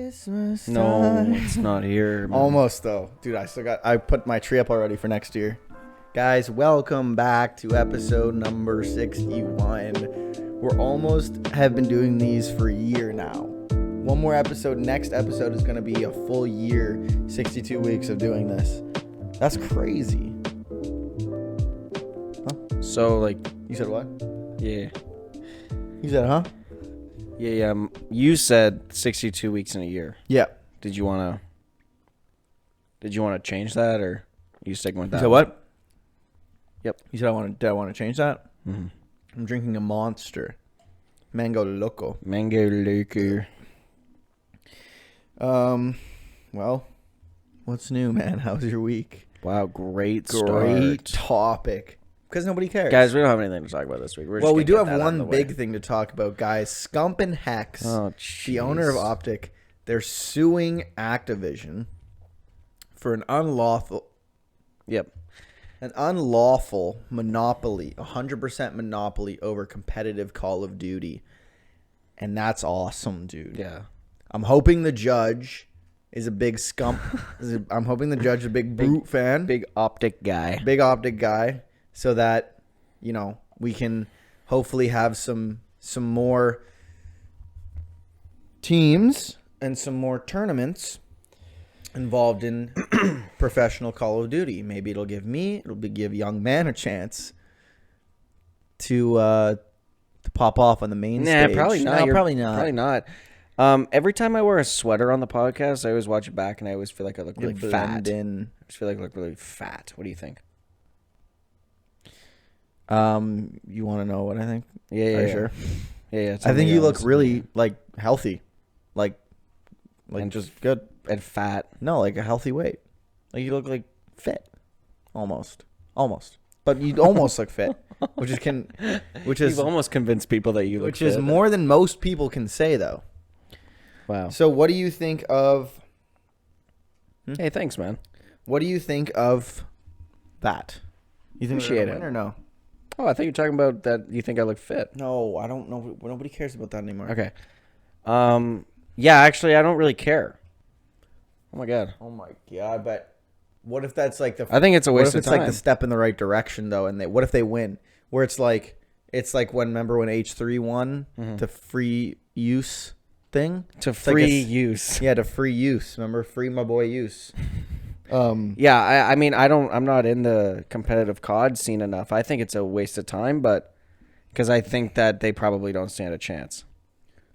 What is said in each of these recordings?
Christmas time. No, it's not here, man. Almost though, dude. I put my tree up already for next year. Guys, welcome back to episode number 61. We're almost have been doing these for a year now. One more episode. Next episode is going to be a full year, 62 weeks of doing this. That's crazy. Huh? So, like, You said what? yeah. You said, huh? Yeah. You said 62 weeks in a year. Yeah. Did you want to change that, or you sticking with that? You said what? Yep. You said did I want to change that? Mm-hmm. I'm drinking a Monster. Mango Loco. Mango liquor. Well, what's new, man? How's your week? Wow, great Topic. Because nobody cares. Guys, we don't have anything to talk about this week. Well, we do have one big thing to talk about, guys. Scump and Hex, the owner of Optic, they're suing Activision for an unlawful monopoly, 100% monopoly over competitive Call of Duty. And that's awesome, dude. Yeah. I'm hoping the judge is a big Scump. I'm hoping the judge is a big Boot fan. Big Optic guy. Big Optic guy. So that, we can hopefully have some more teams and some more tournaments involved in professional Call of Duty. Maybe it'll give young man a chance to pop off on the main stage. Probably not. No, probably not. Probably not. Every time I wear a sweater on the podcast, I always watch it back, and I always feel like I look really fat. I just feel like I look really fat. What do you think? You want to know what I think? Yeah. Sure. Yeah. I think you look really healthy, like and just good and fat. No, like a healthy weight. Like you look like fit, almost. But you almost look fit, which is You've almost convinced people that you look fit. Which is more than most people can say, though. Wow. So, what do you think of? Hey, thanks, man. What do you think of that? You think Appreciate it or no? Oh, I thought you were talking about that. You think I look fit? No, I don't know. Nobody cares about that anymore. Okay. Yeah, actually, I don't really care. Oh my god. But what if that's like I think it's a waste of time. What if it's like the step in the right direction though, and what if they win? Where it's like remember when H3 won the free use thing? To free use. Yeah, to free use. Remember, free my boy use. Yeah, I mean, I'm not in the competitive COD scene enough. I think it's a waste of time, but because I think that they probably don't stand a chance.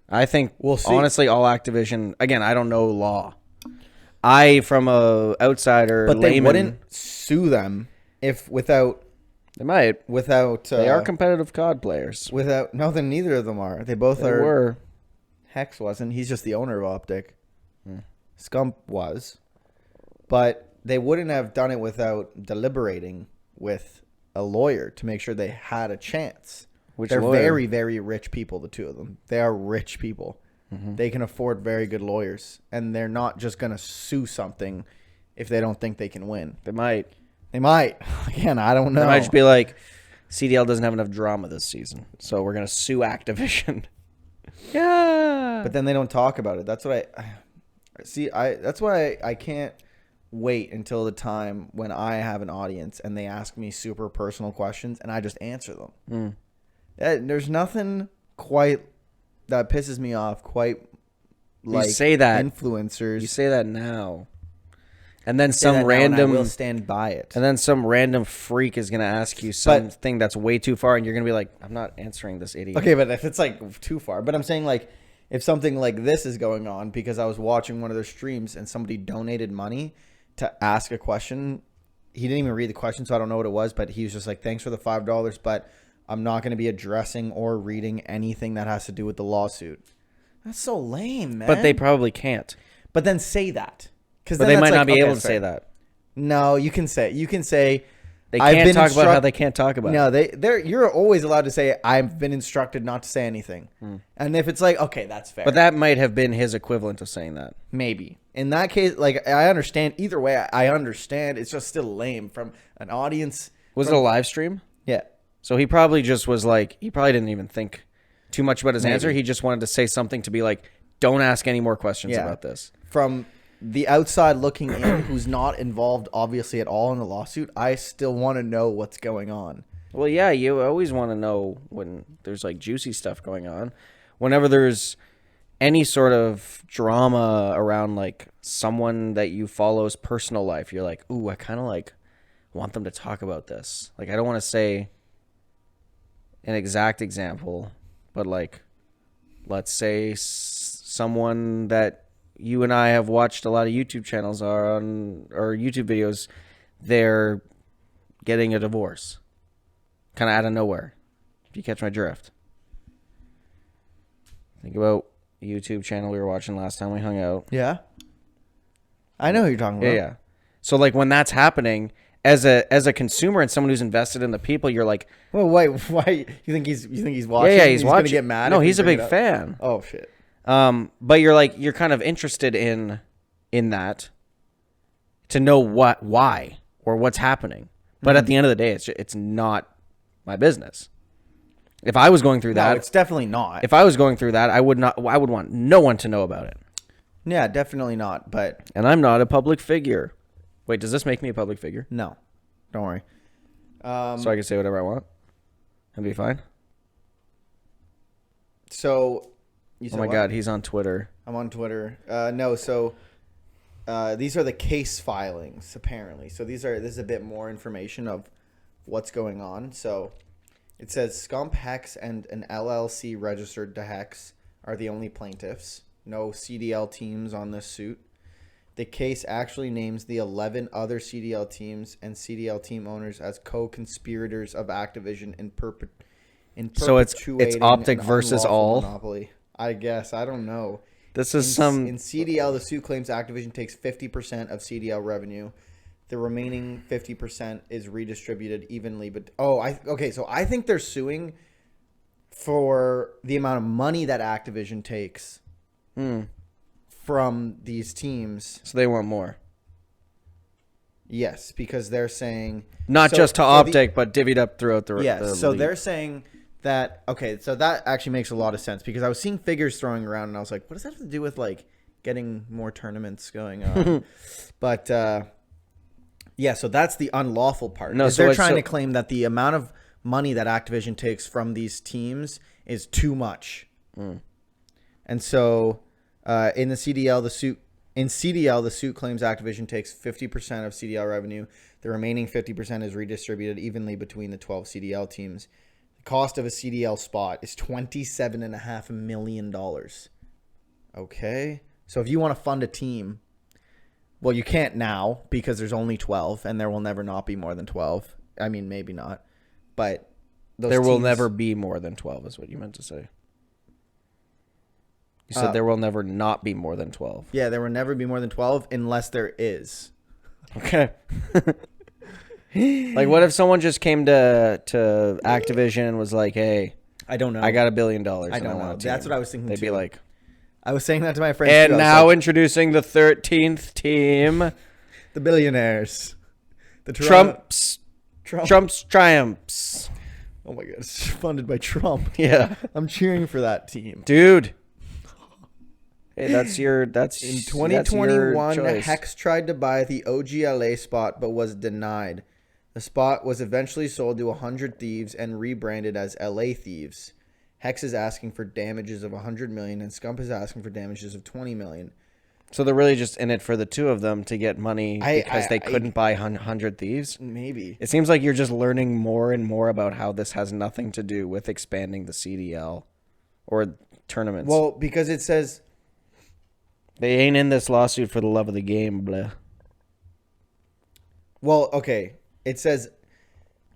I think, we'll see. Honestly, all Activision, again, I don't know law. From a outsider, but they layman, wouldn't sue them without. They might. Without. They are competitive COD players. No, then neither of them are. They both are. Were. Hex wasn't. He's just the owner of Optic. Scump was. But they wouldn't have done it without deliberating with a lawyer to make sure they had a chance. They're lawyer? very, very rich people, the two of them. They are rich people. Mm-hmm. They can afford very good lawyers. And they're not just going to sue something if they don't think they can win. They might. Again, I don't know. They might just be like, CDL doesn't have enough drama this season, so we're going to sue Activision. Yeah. But then they don't talk about it. That's what that's why I can't wait until the time when I have an audience and they ask me super personal questions and I just answer them. There's nothing quite that pisses me off quite like you say that influencers. You say that now. And then I will stand by it. And then some random freak is going to ask you something that's way too far and you're going to be like, I'm not answering this idiot. Okay, but if it's like too far. But I'm saying like if something like this is going on because I was watching one of their streams and somebody donated money to ask a question. He didn't even read the question, so I don't know what it was, but he was just like, thanks for the $5, but I'm not going to be addressing or reading anything that has to do with the lawsuit. That's so lame, man. But they probably can't. But then say that. But they might not be able to say that. No, you can say they can't talk about how they can't talk about it. No, you're always allowed to say I've been instructed not to say anything. And if it's like, okay, that's fair. But that might have been his equivalent of saying that. Maybe. In that case, like I understand either way, I understand. It's just still lame from an audience. Was it a live stream? Yeah. So he probably just was like, he probably didn't even think too much about his answer. He just wanted to say something to be like, don't ask any more questions Yeah. about this. From the outside looking in, who's not involved obviously at all in the lawsuit, I still want to know what's going on. Well, yeah, you always want to know when there's like juicy stuff going on. Whenever there's any sort of drama around like someone that you follow's personal life, you're like, ooh, I kind of like want them to talk about this. Like, I don't want to say an exact example, but like, let's say someone that you and I have watched a lot of YouTube channels on, or YouTube videos, they're getting a divorce. Kind of out of nowhere. If you catch my drift. Think about a YouTube channel we were watching last time we hung out. Yeah. I know who you're talking about. Yeah. So like when that's happening, as a consumer and someone who's invested in the people, you're like, well, why you think he's watching? Yeah, he's watching. Gonna get mad. No, he's a big fan. Oh shit. But you're kind of interested in that to know why or what's happening. But at the end of the day, it's not my business. If I was going through that, no, it's definitely not. If I was going through that, I would want no one to know about it. Yeah, definitely not. But and I'm not a public figure. Wait, does this make me a public figure? No, don't worry. So I can say whatever I want and be fine. So, you said oh my what? God, he's on Twitter. I'm on Twitter. No, so these are the case filings apparently. So this is a bit more information of what's going on. So it says Scump, Hex, and an LLC registered to Hex are the only plaintiffs. No CDL teams on this suit. The case actually names the 11 other CDL teams and CDL team owners as co-conspirators of Activision in perpetuating so it's Optic versus all monopoly. I guess. I don't know. This is in CDL, the suit claims Activision takes 50% of CDL revenue. The remaining 50% is redistributed evenly. But so I think they're suing for the amount of money that Activision takes from these teams. So they want more. Yes, because they're saying not just to Optic, but divvied up throughout the yes. So league. They're saying that so that actually makes a lot of sense because I was seeing figures throwing around and I was like, what does that have to do with like getting more tournaments going on? But yeah, so that's the unlawful part. No, so they're trying to claim that the amount of money that Activision takes from these teams is too much. And so in the CDL, the suit claims Activision takes 50% of CDL revenue. The remaining 50% is redistributed evenly between the 12 CDL teams. The cost of a CDL spot is $27.5 million. Okay. So if you want to fund a team, well, you can't now because there's only 12 and there will never not be more than 12. I mean, maybe not, but there will never be more than 12 is what you meant to say. You said there will never not be more than 12. Yeah, there will never be more than 12 unless there is. Okay. Like, what if someone just came to Activision and was like, hey, I don't know. I got $1 billion. I don't know. That's what I was thinking They'd too. be like, I was saying that to my friends. And now introducing the 13th team. The billionaires. The Trump's triumphs. Oh my God. It's funded by Trump. Yeah. I'm cheering for that team. Dude. Hey, in 2021, Hex tried to buy the OGLA spot but was denied. The spot was eventually sold to 100 Thieves and rebranded as LA Thieves. Hex is asking for damages of $100 million and Scump is asking for damages of $20 million. So they're really just in it for the two of them to get money because they couldn't buy 100 Thieves? Maybe. It seems like you're just learning more and more about how this has nothing to do with expanding the CDL or tournaments. Well, because it says they ain't in this lawsuit for the love of the game, blah. Well, okay. It says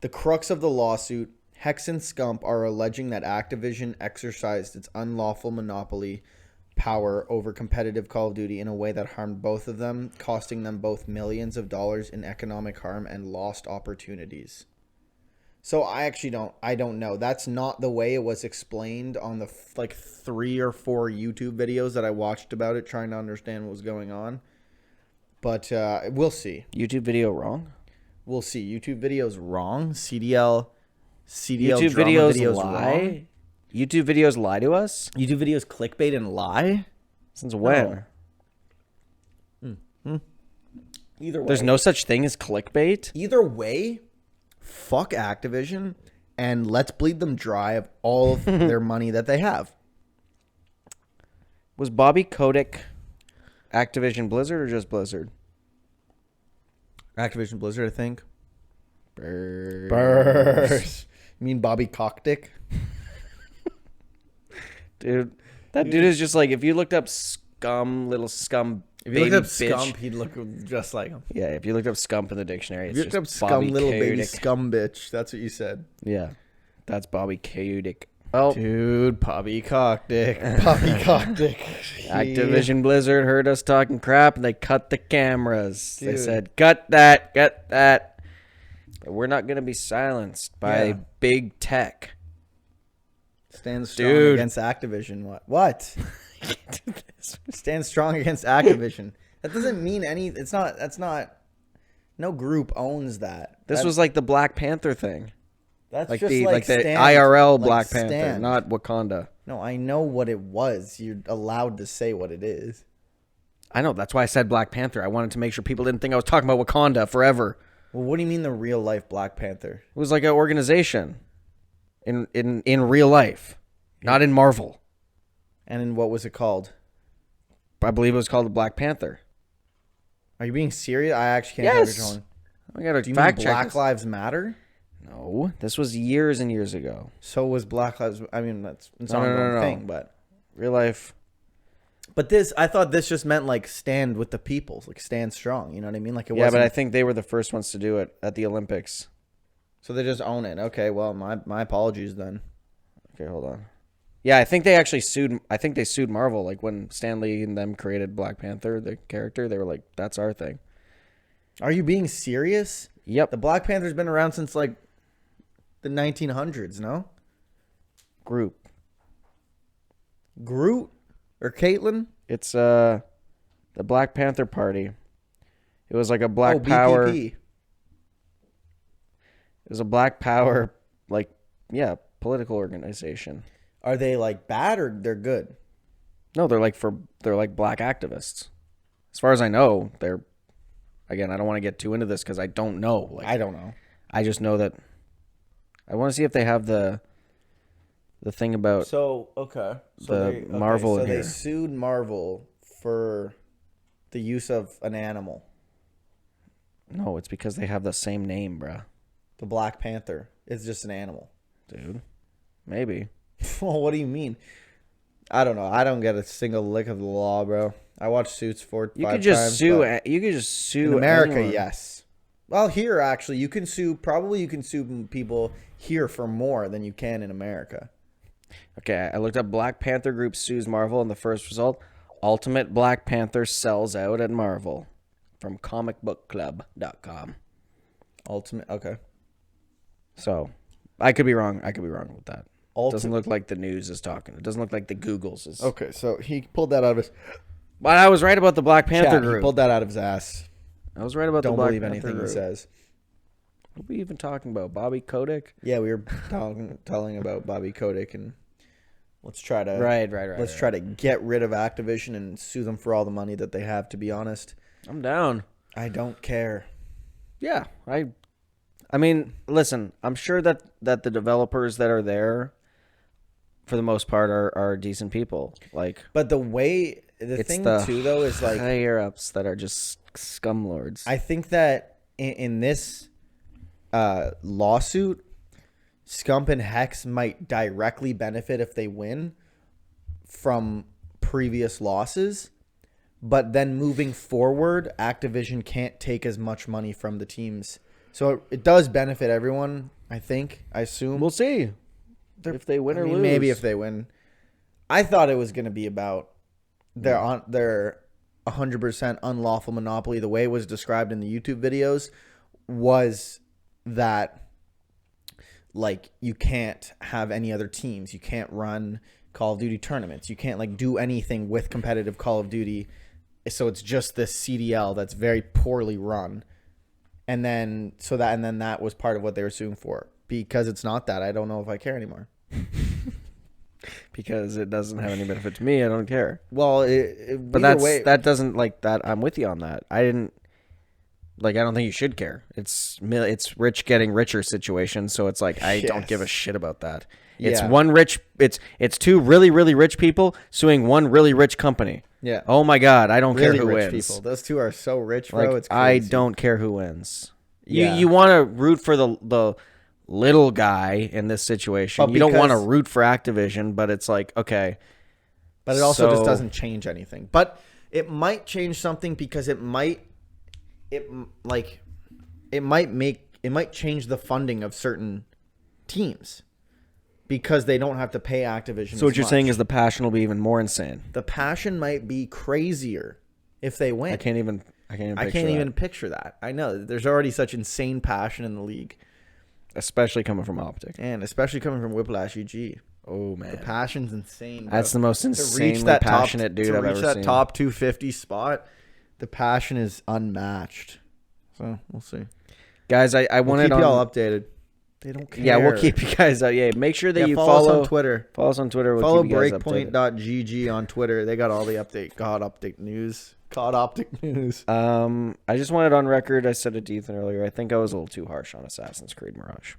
the crux of the lawsuit, Hex and Scump are alleging that Activision exercised its unlawful monopoly power over competitive Call of Duty in a way that harmed both of them, costing them both millions of dollars in economic harm and lost opportunities. So I don't know. That's not the way it was explained on the 3 or 4 YouTube videos that I watched about it, trying to understand what was going on. But we'll see. YouTube video wrong? We'll see. YouTube videos wrong. CDL YouTube videos lie. Wrong. YouTube videos lie to us. YouTube videos clickbait and lie. Since when? Either way. There's no such thing as clickbait? Either way, fuck Activision and let's bleed them dry of all of their money that they have. Was Bobby Kotick Activision Blizzard or just Blizzard? Activision Blizzard, I think. Burrs. You mean Bobby Cockdick? Dude, that dude is just like, if you looked up little scum. If you looked up bitch. Scump, he'd look just like him. Yeah, if you looked up scump in the dictionary, If it's you looked up just Scum, Bobby little baby Kotick. scum bitch. That's what you said. Yeah, that's Bobby Kotick. Oh, Dude, Bobby Cockdick. Bobby Cockdick. Activision Blizzard heard us talking crap and they cut the cameras. They Dude. said, cut that. But we're not going to be silenced by big tech. Stand strong Dude. against Activision. What? Stand strong against Activision. That doesn't mean any. That's not. No group owns that. This was like the Black Panther thing. That's Like just the like the Stand, IRL like Black Panther, Stand. not Wakanda. No, I know what it was. You're allowed to say what it is. I know, that's why I said Black Panther. I wanted to make sure people didn't think I was talking about Wakanda forever. Well, what do you mean the real life Black Panther? It was like an organization in real life, not in Marvel. And in what was it called? I believe it was called the Black Panther. Are you being serious? I actually can't tell what you're Yes. telling. I got to Do you fact mean check Black this. Lives Matter? No, this was years and years ago. So was Black Lives. I mean, it's an No, no, ongoing no. thing, but Real life. this, I thought this just meant like stand with the people, like stand strong. You know what I mean? Like it Yeah, wasn't. but I think they were the first ones to do it at the Olympics. So they just own it. Okay, well, my apologies then. Okay, hold on. Yeah, I think they actually sued. I think they sued Marvel. Like when Stan Lee and them created Black Panther, the character, they were like, "That's our thing." Are you being serious? Yep. The Black Panther's been around since like the 1900s. No, Group. Groot or Caitlyn? It's the Black Panther Party. It was like a Black BPP. Power. It was a Black Power, like, yeah, political organization. Are they like bad or they're good? No, they're like black activists. As far as I know, they're. Again, I don't want to get too into this because I don't know. Like, I don't know. I just know that. I want to see if they have the thing about. So okay, The Marvel So in they here. sued Marvel for the use of an animal, No, it's because they have the same name, bruh. the Black Panther. It's just an animal. Dude. Maybe. Well, what do you mean? I don't know. I don't get a single lick of the law, bro. I watched Suits 4 You 5 could just times, sue. but You could just sue. in America, anyone. yes. Well, here actually, you can sue. Probably you can sue people here for more than you can in America. Okay, I looked up Black Panther Group sues Marvel, and the first result: Ultimate Black Panther sells out at Marvel, from comicbookclub.com. Ultimate. Okay. So, I could be wrong. I could be wrong with that. It doesn't Ultimate. look like the news is talking. It doesn't look like the Googles is. Okay, so he pulled that out of his But I was right about the Black Panther chat. He Group. pulled that out of his ass. I was right about Don't the Black believe Panther anything Group. he says. What are we even talking about? Bobby Kotick? Yeah, we were telling about Bobby Kotick, and let's try to Right. let's try to get rid of Activision and sue them for all the money that they have. To be honest, I'm down. I don't care. Yeah, I mean, listen, I'm sure that the developers that are there, for the most part, are decent people. Like, But the way the it's thing the too though is like higher ups that are just scumlords. I think that in this lawsuit, Scump and Hex might directly benefit if they win from previous losses. But then moving forward, Activision can't take as much money from the teams. So it does benefit everyone, I think. I assume. We'll see if they win or lose. Maybe if they win. I thought it was going to be about their 100% unlawful monopoly. The way it was described in the YouTube videos was that like you can't have any other teams. You can't run Call of Duty tournaments. You can't like do anything with competitive Call of Duty. So it's just this CDL that's very poorly run. And then that was part of what they were suing for. Because it's not that, I don't know if I care anymore. because it doesn't have any benefit to me. I don't care. Well, But that doesn't like that. I'm with you on that. I don't think you should care. It's rich getting richer situation. So it's like I don't give a shit about that. It's it's two really, really rich people suing one really rich company. Yeah. Oh my God, I don't really care who rich wins. People. Those two are so rich, bro. Like, It's crazy. I don't care who wins. Yeah. You want to root for the little guy in this situation. But You don't want to because- root for Activision, but it's like, okay. But it also just So- doesn't change anything. But it might change something because it might change the funding of certain teams because they don't have to pay Activision. So what you're saying is the passion will be even more insane. the passion might be crazier if they win. I can't even picture that. I know there's already such insane passion in the league, especially coming from Optic. and especially coming from Whiplash EG. Oh man, The passion's insane. Bro. that's the most To reach insanely that passionate dude I've to reach ever that seen. top 250 spot. The passion is unmatched. So we'll see. Guys, I We'll wanted keep y'all on. updated. They don't care. Yeah, we'll keep you guys out. Yeah, make sure that you follow us follow on Twitter. Follow us on Twitter. We'll Follow keep you guys updated. breakpoint.gg on Twitter. They got all the update. God Optic news. God Optic news. I just wanted on record. I said it to Ethan earlier. I think I was a little too harsh on Assassin's Creed Mirage.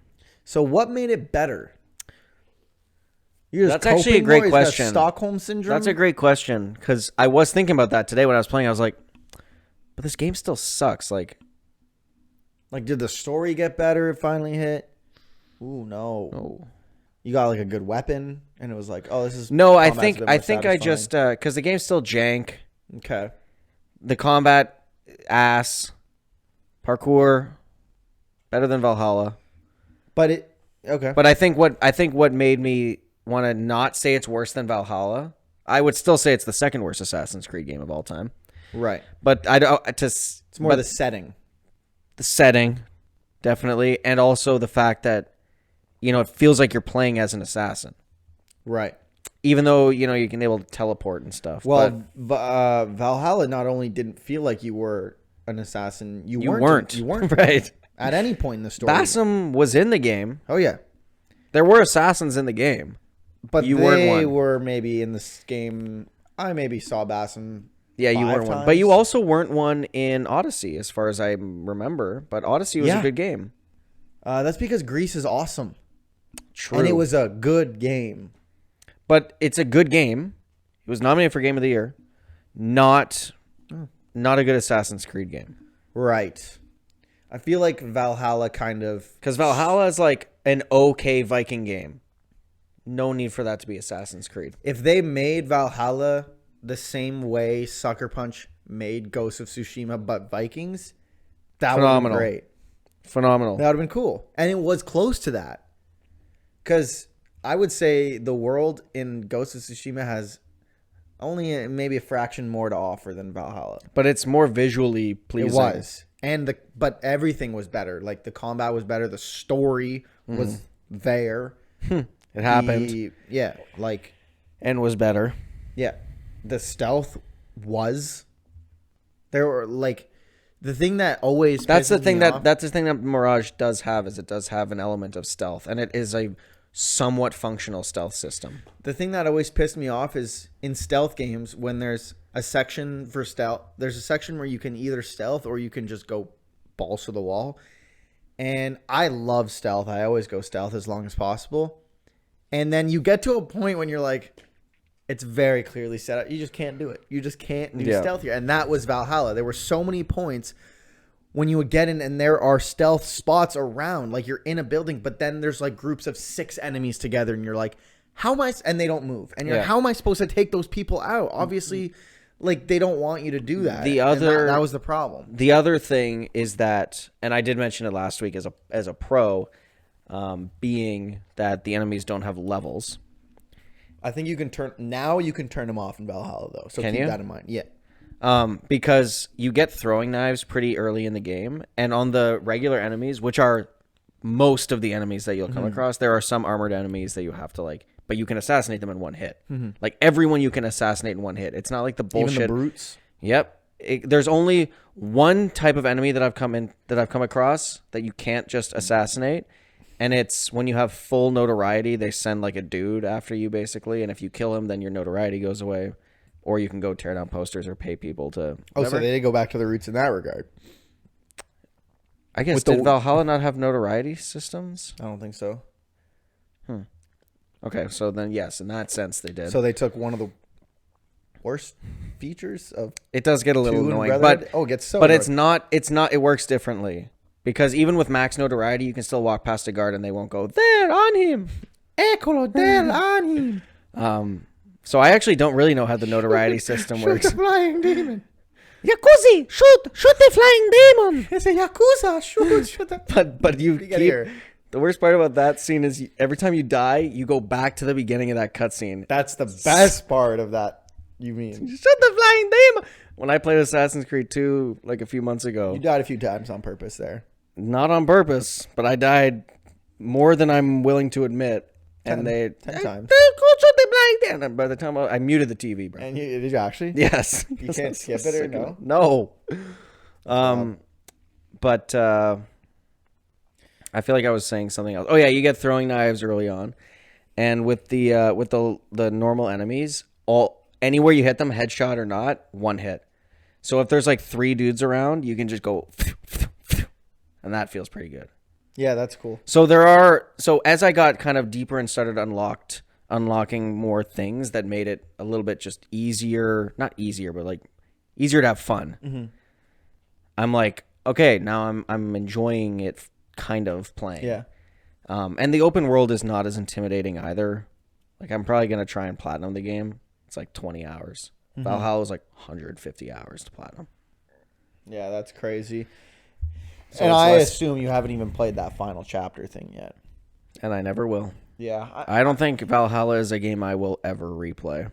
So what made it better? You're just That's actually a coping great more? Is that question. Stockholm syndrome. That's a great question because I was thinking about that today when I was playing. I was like, but this game still sucks. Like, did the story get better? It finally hit. Ooh, no. oh. You got like a good weapon, and it was like, oh, this is No, I combat's a think bit I more think I satisfying. just because the game's still jank. Okay. The combat ass, parkour better than Valhalla. But it okay. But I think what made me want to not say it's worse than Valhalla. I would still say it's the second worst Assassin's Creed game of all time. Right. But I don't It's more the setting. the setting, definitely, and also the fact that it feels like you're playing as an assassin, Right. even though you can able to teleport and stuff. Well, Valhalla not only didn't feel like you were an assassin, you weren't right at any point in the story. Bassam was in the game. Oh yeah, There were assassins in the game. but You they weren't one. were maybe in this game. I maybe saw Bassam. Yeah, you 5 weren't one. But you also weren't one in Odyssey, as far as I remember. But Odyssey was a good game. That's because Greece is awesome, True. and it was a good game. But it's a good game. It was nominated for Game of the Year. Not a good Assassin's Creed game. Right. I feel like Valhalla kind of Because Valhalla is like an okay Viking game. No need for that to be Assassin's Creed. if they made Valhalla the same way Sucker Punch made Ghost of Tsushima, but Vikings, that would have been Phenomenal. great. Phenomenal. That would have been cool. And it was close to that. Because I would say the world in Ghost of Tsushima has only maybe a fraction more to offer than Valhalla. But it's more visually pleasing. It was. But everything was better. Like the combat was better. The story was there. It happened. And was better. Yeah. The stealth was. There were the thing that always That's the pisses thing me that off- that's the thing that Mirage does have is it does have an element of stealth, and it is a somewhat functional stealth system. The thing that always pissed me off is in stealth games when there's a section for stealth. There's a section where you can either stealth or you can just go balls to the wall. And I love stealth. I always go stealth as long as possible. And then you get to a point when you're like, it's very clearly set up. You just can't do it. You just can't do stealth here. And that was Valhalla. There were so many points when you would get in and there are stealth spots around. Like you're in a building, but then there's like groups of 6 enemies together and you're like, how am I? And they don't move. And you're like, how am I supposed to take those people out? Obviously, they don't want you to do that. That was the problem. The other thing is that, and I did mention it last week as a pro, being that the enemies don't have levels. I think you can turn them off in Valhalla though. So keep that in mind. Yeah. Because you get throwing knives pretty early in the game, and on the regular enemies, which are most of the enemies that you'll come across, there are some armored enemies that you have to but you can assassinate them in one hit. Like everyone you can assassinate in one hit. It's not like the bullshit. Even the brutes. Yep. There's only one type of enemy that I've come across that you can't just assassinate, And it's when you have full notoriety, they send like a dude after you basically, and if you kill him, then your notoriety goes away, or you can go tear down posters or pay people to. Oh, so they did go back to the roots in that regard. I guess did Valhalla not have notoriety systems? I don't think so. Okay, so then yes, in that sense they did. So they took one of the worst features of. It does get a little annoying, it gets so. But it's not. It works differently because even with max notoriety, you can still walk past a guard and they won't go there on him. Eccolo there on him. So I actually don't really know how the notoriety system works. Shoot the flying demon. Yakuza, shoot the flying demon. It's a Yakuza, shoot the. But you keep. The worst part about that scene is every time you die, you go back to the beginning of that cutscene. That's the best part of that. You mean shoot the flying demon? When I played Assassin's Creed 2 like a few months ago, you died a few times on purpose there. Not on purpose, but I died more than I'm willing to admit. 10 Shoot times. the flying demon. And by the time I muted the TV, bro. And did you actually? Yes. You can't skip it or no? No. But I feel like I was saying something else. Oh yeah, you get throwing knives early on, and with the normal enemies, anywhere you hit them, headshot or not, one hit. So if there's like 3 dudes around, you can just go, and that feels pretty good. Yeah, that's cool. So as I got kind of deeper and started unlocking more things that made it a little bit just easier, not easier, but like easier to have fun. Mm-hmm. I'm like, okay, now I'm enjoying it. Kind of playing. Yeah. And the open world is not as intimidating either. Like I'm probably going to try and platinum the game. It's like 20 hours. Mm-hmm. Valhalla is like 150 hours to platinum. Yeah, that's crazy. So and I assume you haven't even played that final chapter thing yet. And I never will. Yeah. I don't think Valhalla is a game I will ever replay.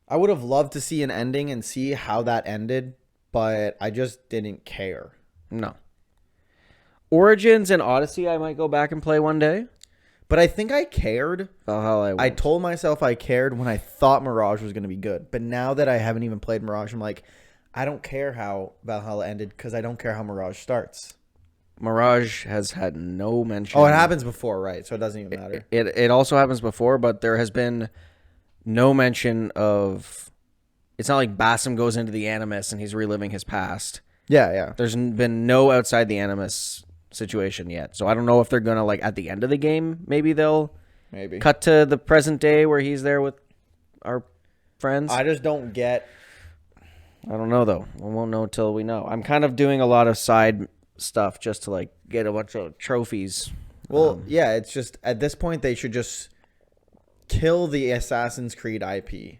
I would have loved to see an ending and see how that ended, but I just didn't care. No. Origins and Odyssey I might go back and play one day. But I think I cared. Valhalla I told myself I cared when I thought Mirage was going to be good. But now that I haven't even played Mirage, I'm like, I don't care how Valhalla ended because I don't care how Mirage starts. Mirage has had no mention. Oh, it happens before, right? So it doesn't even matter. It also happens before, but there has been no mention of... It's not like Basim goes into the Animus and he's reliving his past. Yeah. There's been no outside the Animus situation yet. So I don't know if they're going to, like, at the end of the game, maybe they'll cut to the present day where he's there with our friends. I just don't get... I don't know, though. We won't know until we know. I'm kind of doing a lot of side stuff just to, like, get a bunch of trophies. Well, yeah, it's just, at this point, they should just kill the Assassin's Creed IP.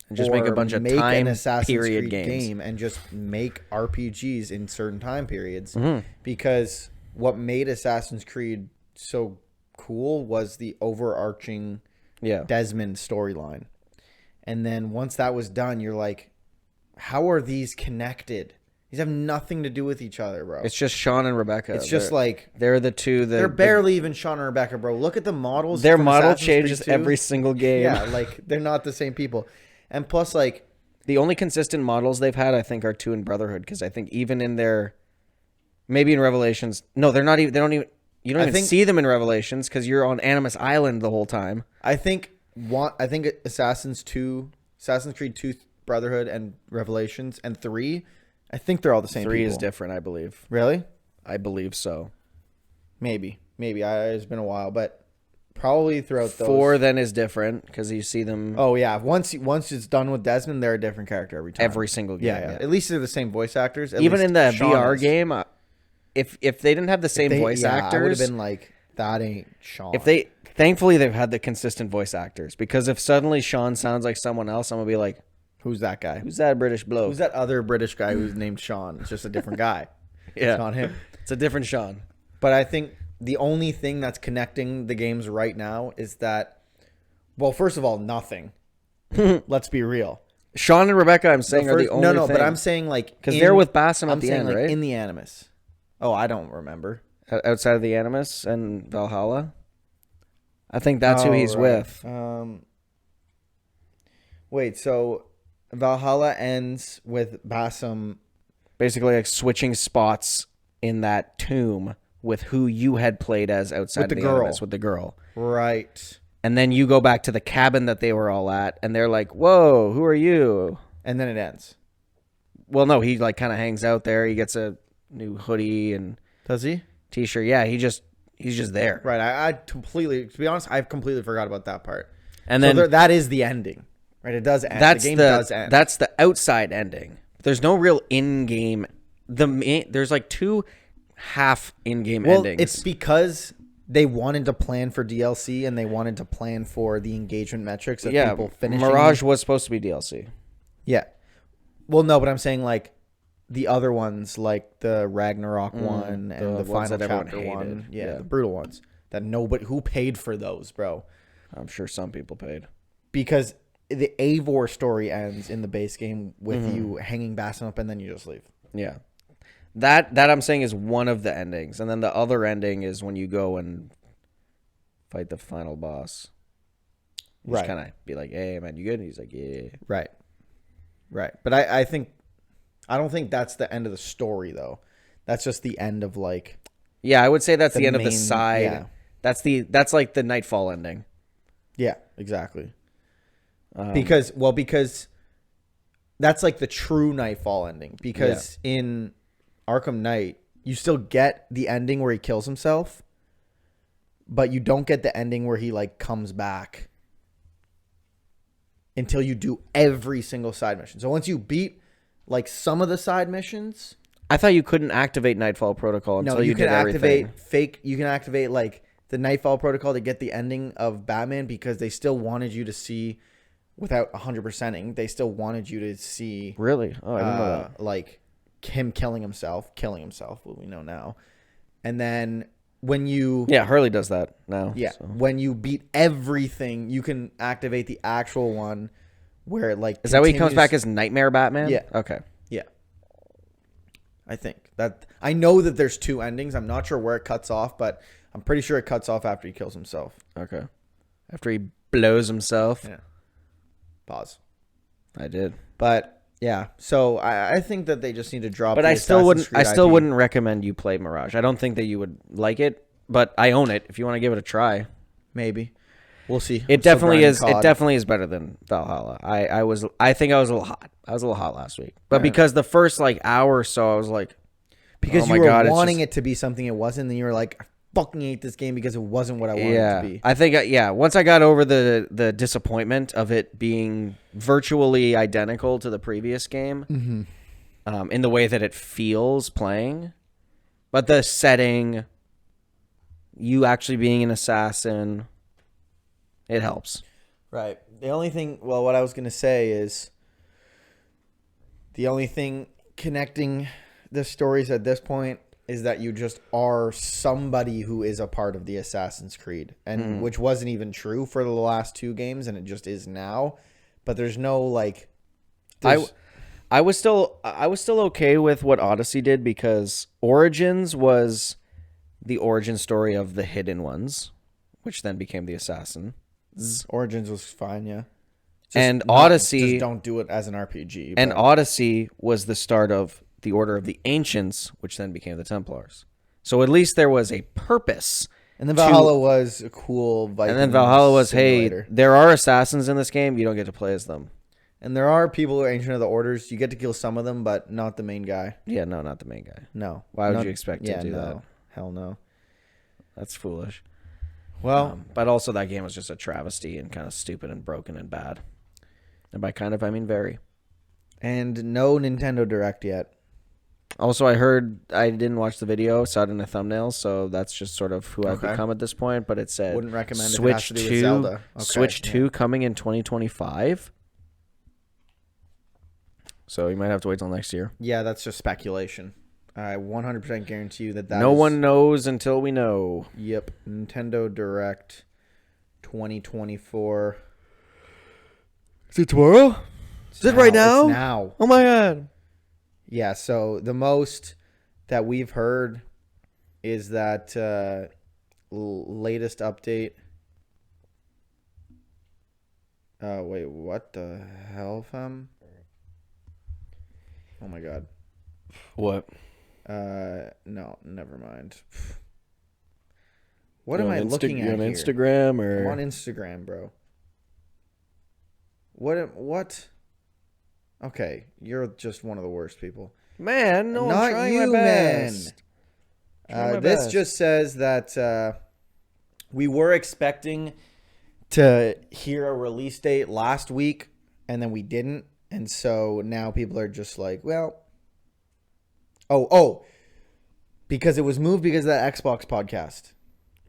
And just make a bunch of time period Creed games. Game and just make RPGs in certain time periods. Mm-hmm. Because what made Assassin's Creed so cool was the overarching Desmond storyline. And then once that was done, you're like, how are these connected? These have nothing to do with each other, bro. It's just Sean and Rebecca. It's just like... They're the two that... They're barely even Sean and Rebecca, bro. Look at the models. Their model changes every single game. Yeah, like, they're not the same people. And plus, like... The only consistent models they've had, I think, are 2 in Brotherhood. Because I think even in their... Maybe in Revelations... No, they're not even... They don't even... You don't even see them in Revelations because you're on Animus Island the whole time. I think Assassin's Creed 2, Brotherhood, and Revelations, and 3... I think they're all the same 3 people. is different, I believe. Really? I believe so. Maybe. It's been a while, but probably throughout those... 4 then is different because you see them... Oh, yeah. Once it's done with Desmond, they're a different character every time. Every single game. Yeah. At least they're the same voice actors. Even in the VR game, if they didn't have the same voice actors... I would have been like, that ain't Sean. Thankfully, they've had the consistent voice actors because if suddenly Sean sounds like someone else, I'm going to be like... Who's that guy? Who's that British bloke? Who's that other British guy who's named Sean? It's just a different guy. Yeah. It's not him. It's a different Sean. But I think the only thing that's connecting the games right now is that, well, first of all, nothing. Let's be real. Sean and Rebecca, I'm saying, are the only thing. But I'm saying like... Because they're with Basim at the end, right? In the Animus. Oh, I don't remember. Outside of the Animus and Valhalla? I think that's who he's with. Wait, so... Valhalla ends with Basim basically like switching spots in that tomb with who you had played as outside With of the the girl. Animus, with the girl. Right. And then you go back to the cabin that they were all at, and they're like, "Whoa, who are you?" And then it ends. Well, no, he like kind of hangs out there. He gets a new hoodie and Does he? t-shirt. Yeah, he's just there. Right. I completely, to be honest, I've completely forgot about that part. And So then there, that is the ending. Right. It does end. that's The game does end. that's the outside ending. There's no real in-game. There's like 2 half in-game endings. It's because they wanted to plan for DLC and they wanted to plan for the engagement metrics of people finishing. Mirage was supposed to be DLC. Yeah. Well, no, but I'm saying like the other ones, like the Ragnarok one and the ones final that everyone chapter one. hated. Yeah, Yeah. the brutal ones. That nobody who paid for those, bro. I'm sure some people paid. Because the Eivor story ends in the base game with you hanging Bastion up and then you just leave. Yeah. That I'm saying is one of the endings. And then the other ending is when you go and fight the final boss. You Right. just kind of be like, "Hey, man, you good?" And he's like, "Yeah." Right. Right. But I don't think that's the end of the story though. That's just the end of like Yeah, I would say that's the end of the main- side. yeah. That's like the Nightfall ending. yeah, exactly. Because that's like the true Nightfall ending. Because in Arkham Knight, you still get the ending where he kills himself, but you don't get the ending where he like comes back until you do every single side mission. So once you beat like some of the side missions, I thought you couldn't activate Nightfall Protocol until you can did everything. activate You can activate like the Nightfall Protocol to get the ending of Batman because they still wanted you to see, without 100%ing, they still wanted you to see Really? Oh, I didn't know that. like him killing himself, what we know now. And then when you Yeah, Hurley does that now. yeah, so. when you beat everything, you can activate the actual one where it like Is that when he comes continues- back as Nightmare Batman? Yeah. Okay. Yeah. I think that I know that there's 2 endings. I'm not sure where it cuts off, but I'm pretty sure it cuts off after he kills himself. Okay. After he blows himself. Yeah. Pause. I did. But yeah, so I think that they just need to drop. But the I still Assassin's wouldn't. I Creed still IP. wouldn't recommend you play Mirage. I don't think that you would like it, but I own it. If you want to give it a try, Maybe we'll see. it I'm still definitely grinding is. It COD. definitely is better than Valhalla. I think I was a little hot. I was a little hot last week, but Yeah. because the first like hour or so, I was like, because oh you my were God, it's wanting just- it to be something it wasn't. And then you were like, I fucking hate this game because it wasn't what I wanted it to be. I think once I got over the disappointment of it being virtually identical to the previous game, in the way that it feels playing, but the setting, you actually being an assassin, it helps. Right. The only thing, well, what I was gonna say is the only thing connecting the stories at this point is that you just are somebody who is a part of the Assassin's Creed, and which wasn't even true for the last 2 games, and it just is now. But there's no like, I was still okay with what Odyssey did because Origins was the origin story of the hidden ones, which then became the assassin. Origins was fine, yeah. And Odyssey, just don't do it as an RPG. and but- Odyssey was the start of the Order of the Ancients, which then became the Templars. So at least there was a purpose. and then Valhalla was a cool Viking. And then Valhalla was, simulator. hey, there are assassins in this game. You don't get to play as them. And there are people who are Ancient of the Orders. You get to kill some of them, but not the main guy. Yeah, no, not the main guy. No. Why would Not- you expect to do that? Hell no. That's foolish. Well, But also that game was just a travesty and kind of stupid and broken and bad. And by kind of, I mean very. and no Nintendo Direct yet. Also, I heard, I didn't watch the video, saw it in the thumbnail, so that's just sort of who I've Okay. become at this point. But it said Wouldn't recommend if it Switch has to do with 2, Zelda. Okay, Switch yeah. 2 coming in 2025. So you might have to wait till next year. Yeah, that's just speculation. I 100% guarantee you that No is- one knows until we know. Yep, Nintendo Direct 2024. Is it tomorrow? Is it right now? It's now. Oh my god. Yeah, so the most that we've heard is that latest update. Wait, what the hell, fam? Oh my god. What? No, never mind. What am I looking at on here? Instagram or I'm on Instagram, bro. What? Okay, you're just one of the worst people. Man, no, Not I'm trying you, my best. man. This just says that we were expecting to hear a release date last week, and then we didn't. And so now people are just like, well, because it was moved because of that Xbox podcast.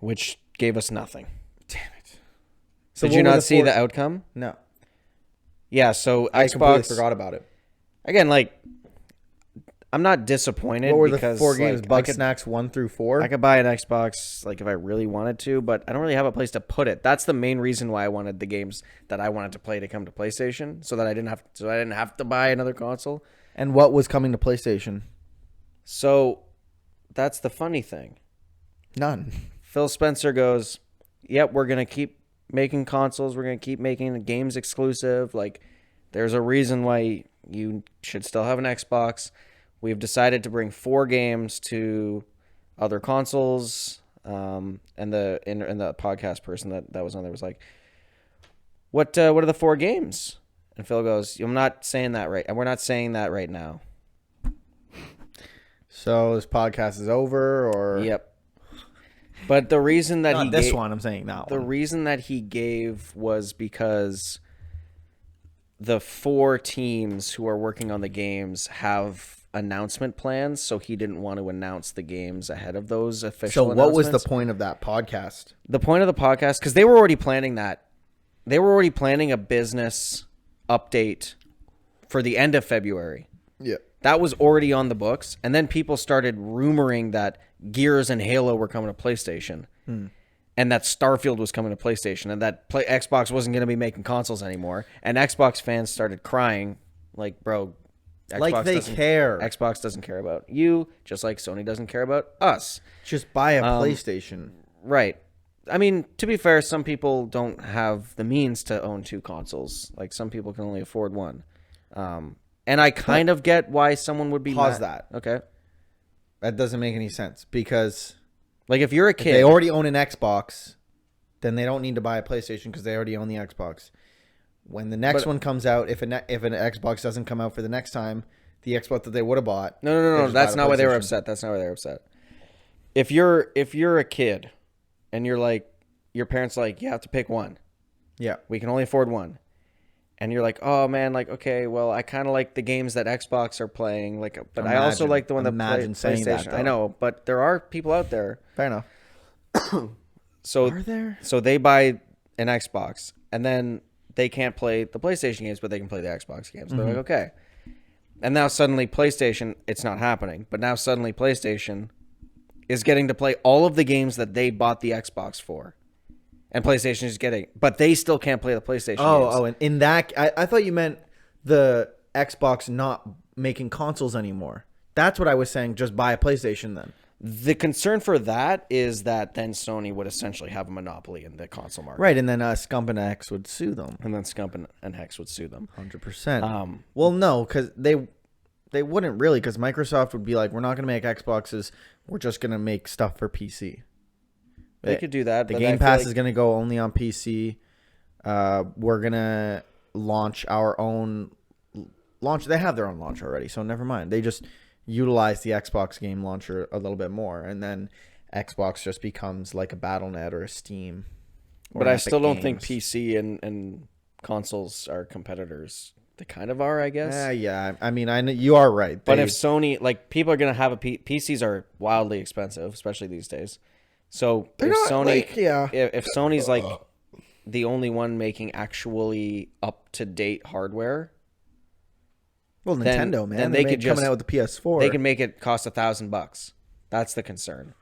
Which gave us nothing. Damn it. So Did you not see the outcome? No. Yeah, so I completely Xbox forgot about it. again, like, I'm not disappointed. What were because, the 4 games? like, Bugsnax 1 through 4? I could buy an Xbox like if I really wanted to, but I don't really have a place to put it. That's the main reason why I wanted the games that I wanted to play to come to PlayStation, so that I didn't have to buy another console. And what was coming to PlayStation? So that's the funny thing. None. Phil Spencer goes, "Yep, we're gonna keep making consoles. We're gonna keep making the games exclusive. Like, there's a reason why you should still have an Xbox. We've decided to bring 4 games to other consoles." And the podcast person that was on there was like, "What are the 4 games?" And Phil goes, "I'm not saying that right, and we're not saying that right now." So this podcast is over, or Yep. But the reason that not this one, I'm saying that the one. reason that he gave was because the 4 teams who are working on the games have announcement plans, so he didn't want to announce the games ahead of those official So what was the announcements. point of that podcast? The point of the podcast, because they were already planning that. They were already planning a business update for the end of February. Yeah. That was already on the books, and then people started rumoring that Gears and Halo were coming to PlayStation, and that Starfield was coming to PlayStation, and that Xbox wasn't going to be making consoles anymore. And Xbox fans started crying, like, bro, Like they care. Xbox doesn't care about you, just like Sony doesn't care about us. Just buy a PlayStation. Right. I mean, to be fair, some people don't have the means to own 2 consoles. Like, some people can only afford one. And I kind of get why someone would be Pause mad. that. Okay. That doesn't make any sense because Like, if you're a if kid, they already own an Xbox, then they don't need to buy a PlayStation because they already own the Xbox. When the next one comes out, if an Xbox doesn't come out for the next time, the Xbox that they would have bought. No. just That's buy the not why they were PlayStation. upset. That's not why they were upset. If you're a kid and you're like, your parents are like, you have to pick one. Yeah. We can only afford one. And you're like, oh man, like, okay, well, I kind of like the games that Xbox are playing, like, but I also like the one that Imagine saying PlayStation. that, I though. know, but there are people out there. Fair enough. So Are there? So they buy an Xbox, and then they can't play the PlayStation games, but they can play the Xbox games. They're like, okay. And now suddenly PlayStation, it's not happening, but now suddenly PlayStation is getting to play all of the games that they bought the Xbox for. And PlayStation is getting, but they still can't play the PlayStation games. Oh, and in that, I thought you meant the Xbox not making consoles anymore. That's what I was saying. Just buy a PlayStation then. The concern for that is that then Sony would essentially have a monopoly in the console market. Right, and then Scump and X would sue them. And then Scump and Hex would sue them. 100%. Well, no, because they wouldn't really, because Microsoft would be like, we're not going to make Xboxes. We're just going to make stuff for PC. They could do that. The but Game I feel Pass like is going to go only on PC. We're going to launch our own launch. They have their own launcher already, so never mind. They just utilize the Xbox game launcher a little bit more, and then Xbox just becomes like a Battle.net or a Steam. Or But an I Epic still don't think Games. PC and consoles are competitors. They kind of are, I guess. Yeah, I mean, I know you are right. But if Sony, like, people are going to have PCs are wildly expensive, especially these days. So if not, Sony, like, yeah. if Sony's like the only one making actually up to date hardware, well, then- Nintendo, man, then they they could coming just- out with the PS4. they can make it cost $1,000. That's the concern.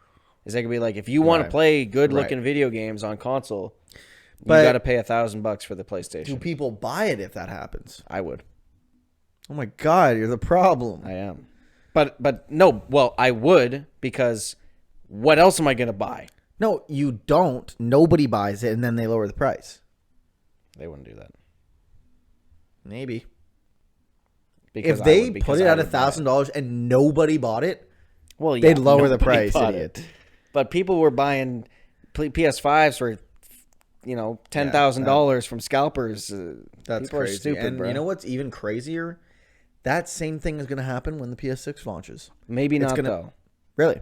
Is they could be like, if you want Right. to play good looking Right. video games on console, you But- got to pay $1,000 for the Do PlayStation. people buy it if that happens? I would. Oh my God, you're the problem. I am. But no, well, I would, because what else am I going to buy? No, you don't. Nobody buys it, and then they lower the price. They wouldn't do that. Maybe. Because If I they would, because put it I at would buy it. $1,000 and nobody bought it, Well, yeah, they'd lower the nobody price, bought idiot. it. But people were buying PS5s for $10,000 from scalpers. That's People crazy. are stupid, and bro. you know what's even crazier? That same thing is going to happen when the PS6 launches. Maybe not though. Really?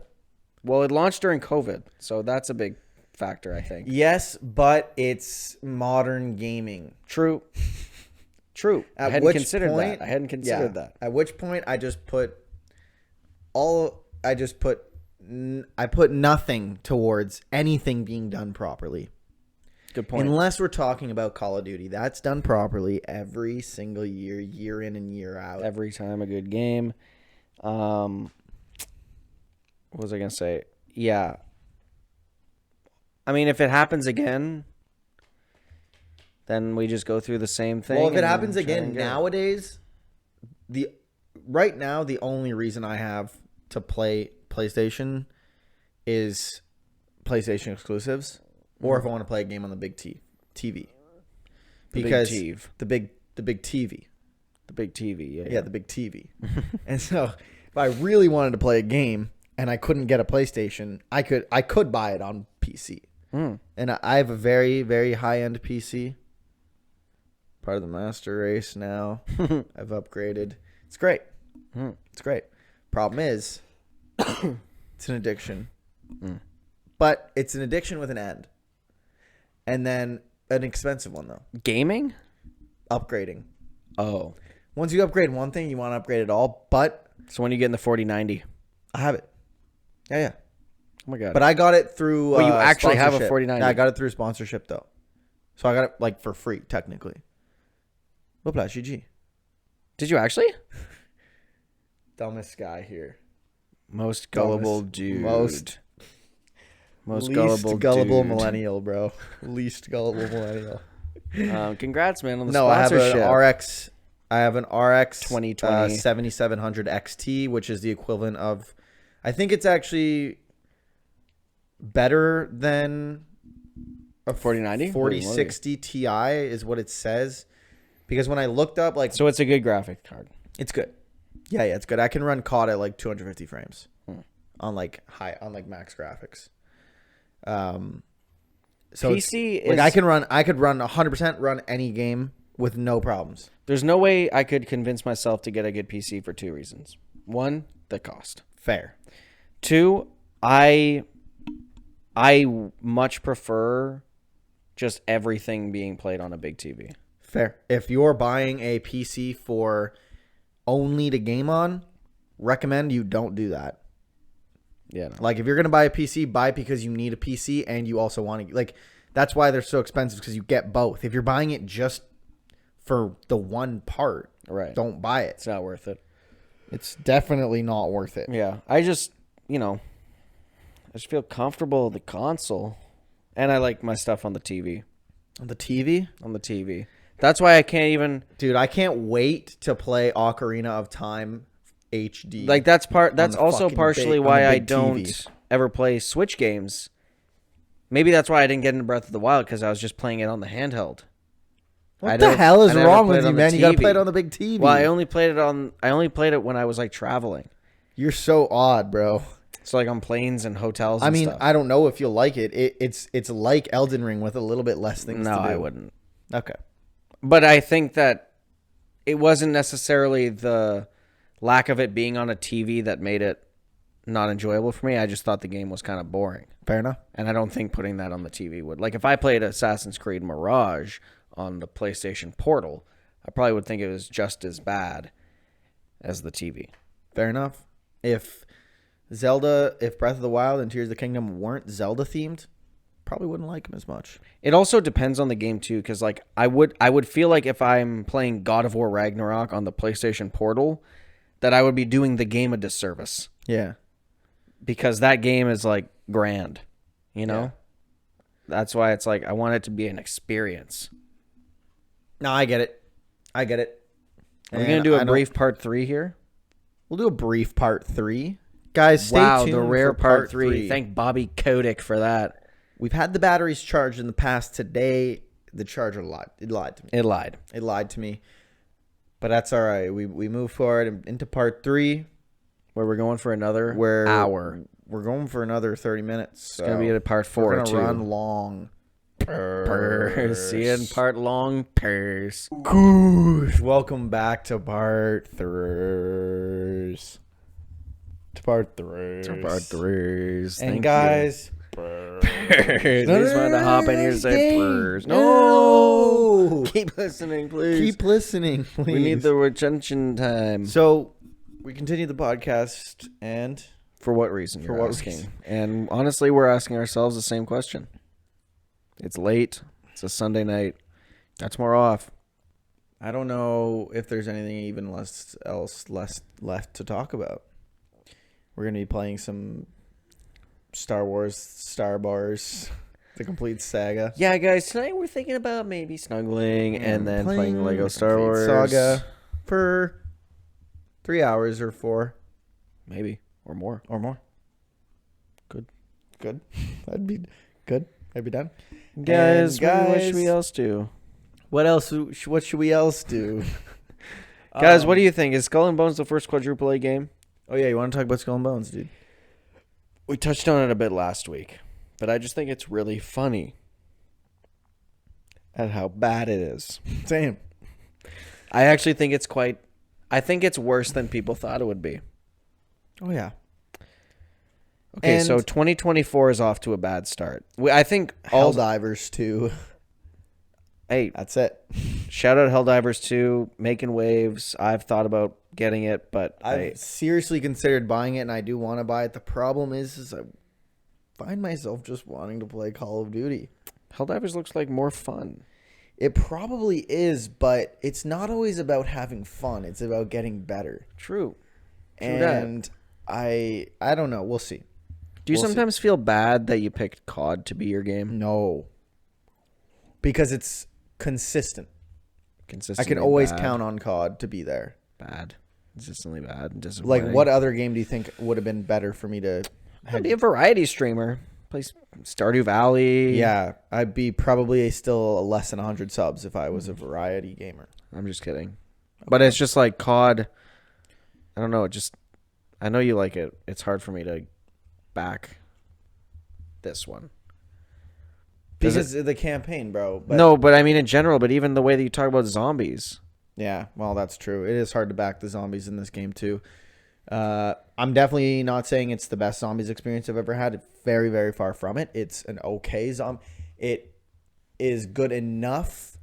Well, it launched during COVID, so that's a big factor, I think. Yes, but it's modern gaming. True. I hadn't considered that. At which point I put nothing towards anything being done properly. Good point. Unless we're talking about Call of Duty. That's done properly every single year, year in and year out. Every time a good game. What was I going to say? Yeah. I mean, if it happens again, then we just go through the same thing. Well, if it happens again nowadays, right now the only reason I have to play PlayStation is PlayStation exclusives, or if I want to play a game on the big TV. Because the big TV. The big TV, yeah, the big TV. And so, if I really wanted to play a game and I couldn't get a PlayStation, I could buy it on PC. And I have a very, very high-end PC. Part of the master race now. I've upgraded. It's great. It's great. Problem is, it's an addiction. But it's an addiction with an end. And then an expensive one, though. Gaming? Upgrading. Oh. Once you upgrade one thing, you want to upgrade it all. But so when you get in the 4090? I have it. Yeah. Oh, my God. But I got it through you actually have a sponsorship. 4090? Yeah, I got it through sponsorship, though. So I got it, for free, technically. Whoopla, GG. Did you actually? Dumbest guy here. Most gullible dude. Most gullible dude. Millennial, bro. Least gullible millennial. Congrats, man, on the No, sponsorship. I have an RX 2020 7700 XT, which is the equivalent of, I think it's actually better than a 4090? 4060 Ti is what it says. Because when I looked up, so it's a good graphic card. It's good. Yeah, it's good. I can run COD at 250 frames on max graphics. So PC is I could run 100% run any game with no problems. There's no way I could convince myself to get a good PC for two reasons. One, the cost. Fair. Two, I much prefer just everything being played on a big TV. Fair. If you're buying a PC for only to game on, recommend you don't do that. Yeah. No. If you're going to buy a PC, buy it because you need a PC and you also want to, that's why they're so expensive, because you get both. If you're buying it just for the one part, right, don't buy it. It's not worth it. It's definitely not worth it. Yeah. I just feel comfortable with the console, and I like my stuff on the TV. On the TV? On the TV. That's why I can't even... Dude, I can't wait to play Ocarina of Time HD. That's also partially why I don't ever play Switch games. Maybe that's why I didn't get into Breath of the Wild, because I was just playing it on the handheld. What the hell is wrong with you, man? You gotta play it on the big TV. Well, I only played it when I was traveling. You're so odd, bro. It's on planes and hotels and stuff. I don't know if you'll like it. It's like Elden Ring with a little bit less things to do. No, I wouldn't. Okay. But I think that it wasn't necessarily the lack of it being on a TV that made it not enjoyable for me. I just thought the game was kind of boring. Fair enough. And I don't think putting that on the TV would. If I played Assassin's Creed Mirage on the PlayStation Portal, I probably would think it was just as bad as the TV. Fair enough. If Breath of the Wild and Tears of the Kingdom weren't Zelda themed, probably wouldn't like them as much. It also depends on the game too, because I would feel like if I'm playing God of War Ragnarok on the PlayStation Portal, that I would be doing the game a disservice. Yeah. Because that game is grand, Yeah. That's why it's I want it to be an experience. No, I get it. Are we going to do a brief part 3 here? We'll do a brief part 3. Guys, stay tuned the rare for part 3. Thank Bobby Kotick for that. We've had the batteries charged in the past. Today, the charger lied. It lied to me. It lied to me. But that's all right. We move forward into part 3. Where we're going for another hour. we're going for another 30 minutes. It's gonna be a part 4. We're gonna too. run long. Purse. See you in part long. Purse. Goosh. Welcome back to part 3. To part 3. And And guys, they just wanted to hop in here and say purrs. No. Keep listening, please. Keep listening, please. We need the retention time. So we continue the podcast, and For what reason? For You're what asking? reason? And honestly, we're asking ourselves the same question. It's late. It's a Sunday night. That's more off. I don't know if there's anything even less left to talk about. We're gonna be playing some Star Wars Star Bars, the complete saga. Yeah, guys. Tonight we're thinking about maybe snuggling and then playing Lego the Star complete Wars saga for 3 hours or 4 maybe or more. or more. Good. That'd be good. I'd be done. Guys, And what should we else do? What else? What should we else do? Guys, what do you think? Is Skull and Bones the first quadruple A game? Oh yeah, you want to talk about Skull and Bones, dude? We touched on it a bit last week, but I just think it's really funny at how bad it is. Same. I actually think it's I think it's worse than people thought it would be. Oh yeah. Okay, And- so 2024 is off to a bad start. I think Helldivers 2. Hey, That's it. shout out Helldivers 2, making waves. I've thought about getting it, but I've seriously considered buying it, and I do want to buy it. The problem is I find myself just wanting to play Call of Duty. Helldivers looks like more fun. It probably is, but it's not always about having fun. It's about getting better. True. And I don't know. We'll see. Do you We'll see. sometimes feel bad that you picked COD to be your game? No. Because it's consistent. I Consistently can always bad. count on COD to be there. Bad. Consistently bad. Like, Disappointing. what other game do you think would have been better for me to I'd be a variety streamer. Play Stardew Valley. Yeah, I'd be probably still less than 100 subs if I was a variety gamer. I'm just kidding. But it's just like COD. I don't know. I know you like it. It's hard for me to back this one. Because of the campaign, bro. But No, but I mean in general, but even the way that you talk about zombies. yeah, well, that's true. It is hard to back the zombies in this game, too. I'm definitely not saying it's the best zombies experience I've ever had. It's very, very far from it. It's an okay zombie. It is good enough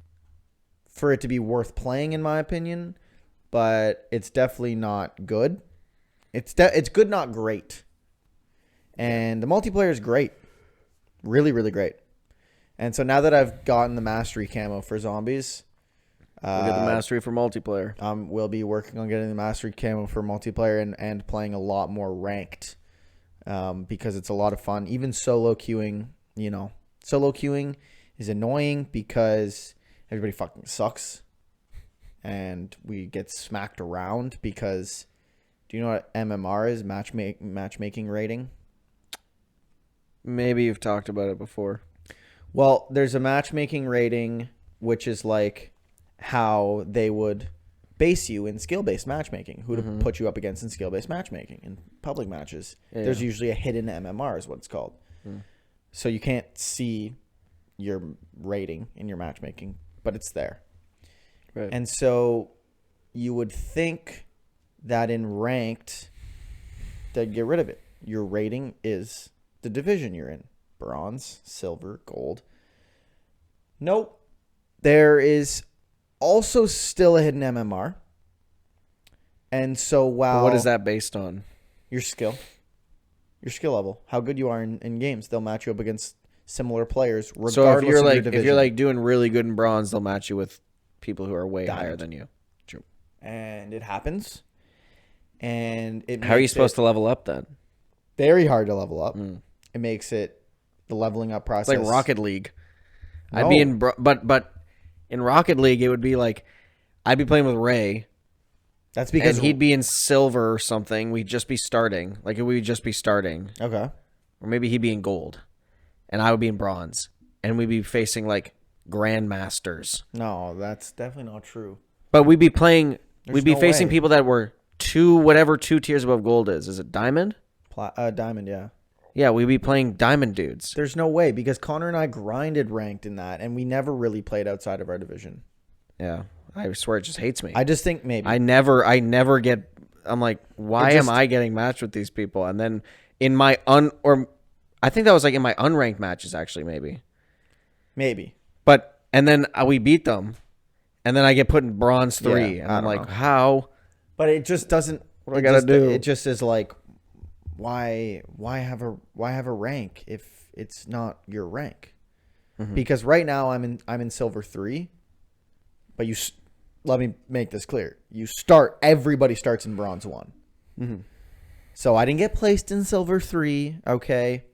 for it to be worth playing, in my opinion, but it's definitely not good. It's good, not great. And the multiplayer is great. Really, really great. And so now that I've gotten the mastery camo for zombies, We'll get the mastery for multiplayer. we'll be working on getting the mastery camo for multiplayer and playing a lot more ranked, because it's a lot of fun. Even solo queuing, solo queuing is annoying because everybody fucking sucks, and we get smacked around because. Do you know what MMR is? Matchmaking rating. Maybe you've talked about it before. Well, there's a matchmaking rating, which is like how they would base you in skill-based matchmaking, who to put you up against in skill-based matchmaking in public matches. Yeah. There's usually a hidden MMR is what it's called. So you can't see your rating in your matchmaking, but it's there. Right. And so you would think that in ranked, they'd get rid of it. Your rating is the division you're in. Bronze, silver, gold. Nope. There is also still a hidden MMR. And so while... But what is that based on? Your skill. Your skill level. How good you are in games. They'll match you up against similar players regardless So if you're of your like division. doing really good in bronze, they'll match you with people who are way Diamond. higher than you. True. And it happens. And it How are you makes supposed it to level up then? very hard to level up. It makes it the leveling up It's process. like Rocket League. No. I'd be in, but in Rocket League, it would be like I'd be playing with Ray, That's because and he'd be in silver or something. We'd just be starting, like we'd just be starting, okay. or maybe he'd be in gold, and I would be in bronze, and we'd be facing like grandmasters. No, that's definitely not true. But we'd be playing. There's we'd be no facing way. people that were two tiers above gold is. Is it diamond? Diamond, yeah. Yeah, we'd be playing diamond dudes. There's no way because Connor and I grinded ranked in that, and we never really played outside of our division. Yeah, I swear it just hates me. I just think maybe I never get. I'm like, why am I getting matched with these people? And then in my I think that was like in my unranked matches actually, maybe. But and then we beat them, and then I get put in bronze 3, and I'm like, know. how? But it just doesn't. What do I gotta do? It just is like, why have a rank if it's not your rank? Mm-hmm. Because right now I'm in silver 3, but let me make this clear. Everybody starts in bronze 1. Mm-hmm. So I didn't get placed in silver 3. Okay.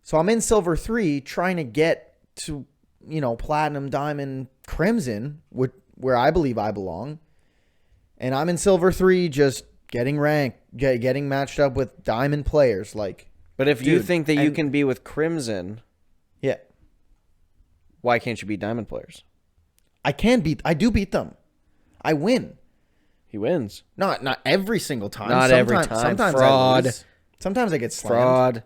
So I'm in silver 3 trying to get to, platinum, diamond, crimson, where I believe I belong. And I'm in silver 3 just getting ranked, getting matched up with diamond players. But if you think that you can be with crimson, yeah, why can't you beat diamond players? I do beat them. I win. He wins. Not every single time. Every time. Sometimes Fraud. I lose. Sometimes I get slammed. Fraud.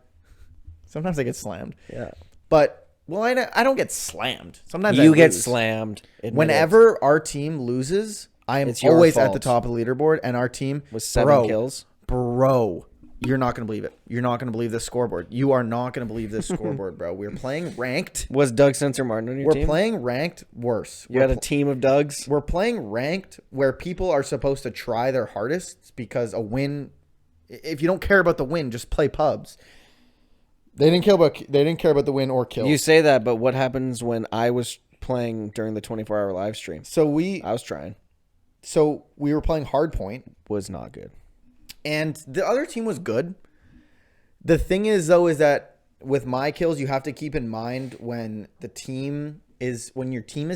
Sometimes I get slammed. Yeah. But, I don't get slammed. Sometimes you I get lose. slammed. Whenever our team loses, I am always at the top of the leaderboard, and our team with 7 kills. Bro, you're not going to believe it. You're not going to believe this scoreboard. You are not going to believe this scoreboard, bro. We're playing ranked. Was Doug Sensor Martin on your team? We're playing ranked worse. You had a team of Dougs? We're playing ranked where people are supposed to try their hardest because a win, if you don't care about the win, just play pubs. They didn't care about the win or kill. You say that, but what happens when I was playing during the 24-hour live stream? I was trying. So we were playing hardpoint. Was not good. And the other team was good. The thing is, though, is that with my kills, you have to keep in mind when your team is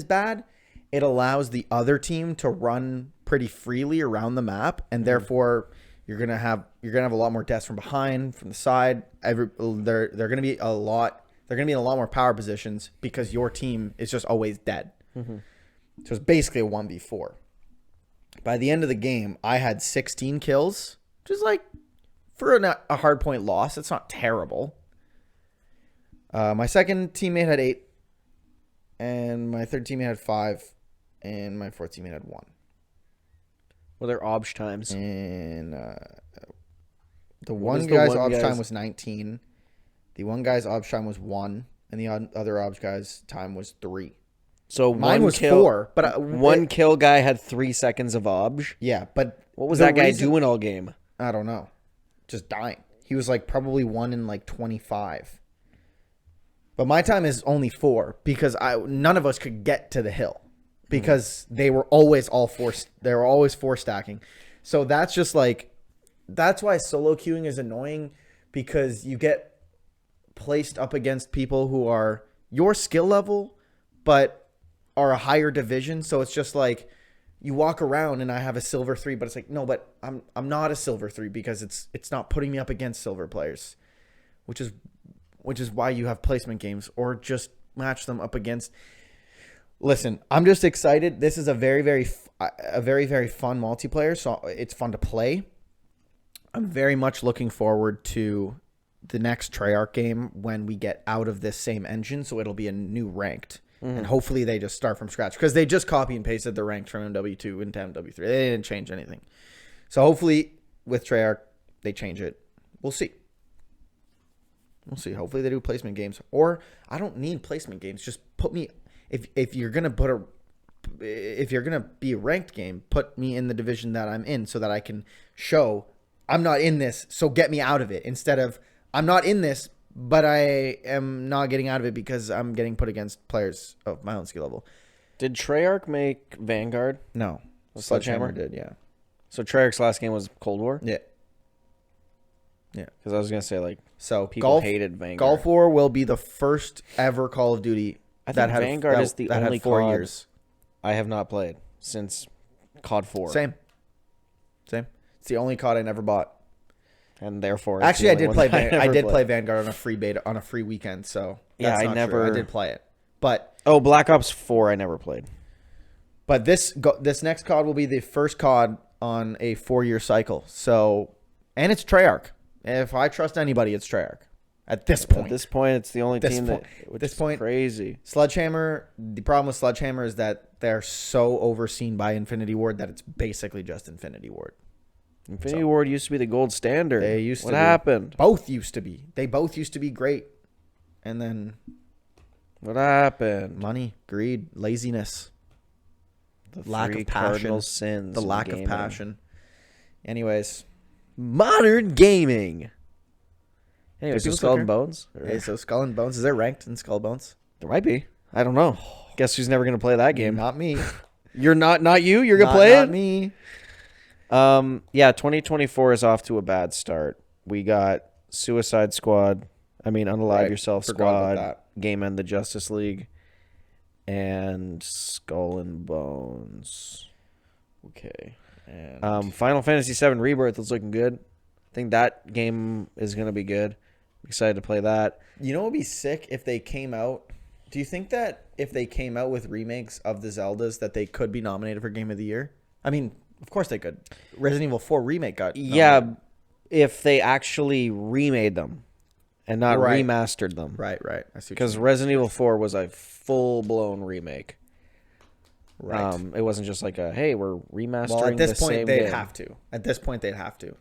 bad, it allows the other team to run pretty freely around the map, and therefore you're gonna have a lot more deaths from behind, from the side. They're gonna be in a lot more power positions because your team is just always dead. Mm-hmm. So it's basically a 1v4. By the end of the game, I had 16 kills. Which is for a hard point loss, it's not terrible. My second teammate had 8, and my third teammate had 5, and my fourth teammate had 1. Well, they're obj times. And the one guy's obj time was 19. The one guy's obj time was 1, and the other obj guy's time was 3. So mine was 4, but one kill guy had 3 seconds of obj. Yeah, but what was that guy doing all game? I don't know. Just dying. He was probably 1 in 25. But my time is only 4 because none of us could get to the hill because they were always they were always 4 stacking. So that's just that's why solo queuing is annoying because you get placed up against people who are your skill level but are a higher division. So it's just you walk around and I have a silver 3, but it's no, but I'm not a silver 3 because it's not putting me up against silver players, which is why you have placement games or just match them up against. Listen, I'm just excited. This is a very, very fun multiplayer, so it's fun to play. I'm very much looking forward to the next Treyarch game when we get out of this same engine, so it'll be a new ranked. And hopefully they just start from scratch because they just copy and pasted the ranked from MW2 into MW3. They didn't change anything. So hopefully with Treyarch, they change it. We'll see. Hopefully they do placement games. Or I don't need placement games. Just put me if you're gonna be a ranked game, put me in the division that I'm in so that I can show I'm not in this, so get me out of it. Instead of I'm not in this, but I am not getting out of it because I'm getting put against players of my own skill level. Did Treyarch make Vanguard? No. Sledgehammer did, yeah. So Treyarch's last game was Cold War? Yeah. Yeah. Because I was going to say, so people hated Vanguard. Gulf War will be the first ever Call of Duty that had Vanguard is the only 4 COD years. I have not played since COD 4. Same. It's the only COD I never bought. And therefore, actually, I did play. I did play Vanguard on a free beta on a free weekend. So that's I did play it, but Black Ops 4 I never played. But this next COD will be the first COD on a 4-year cycle. So, and it's Treyarch. If I trust anybody, it's Treyarch. At this point. At this point, it's the only team that. At this point, crazy. Sledgehammer. The problem with Sledgehammer is that they're so overseen by Infinity Ward that it's basically just Infinity Ward. Infinity Ward used to be the gold standard. They used to. What happened? Both used to be. They both used to be great, and then what happened? Money, greed, laziness, The lack three of passion, cardinal sins. the in lack of gaming. passion. Anyways, Modern gaming. Anyway, so people Skull still and care? Bones. hey, so Skull and Bones, is it ranked in Skull and Bones? There might be. I don't know. Guess who's never gonna play that game? Not me. You're not you. You're gonna Not- play not it. me. Yeah. 2024 is off to a bad start. We got Suicide Squad. Unalive Right, Yourself forgot about Squad. Game End the Justice League. And Skull and Bones. Okay. And Final Fantasy VII Rebirth is looking good. I think that game is gonna be good. Excited to play that. you know what would be sick if they came out? Do you think that if they came out with remakes of the Zeldas that they could be nominated for Game of the Year? I mean, of course they could. Resident Evil 4 remake got nominated. Yeah, if they actually remade them and not Right. remastered them. Right. I see. What you Because mean. Resident Evil 4 was a full-blown remake. Right. It wasn't just like a, hey, we're remastering Well, at this the point, same they'd game. have to. At this point, they'd have to.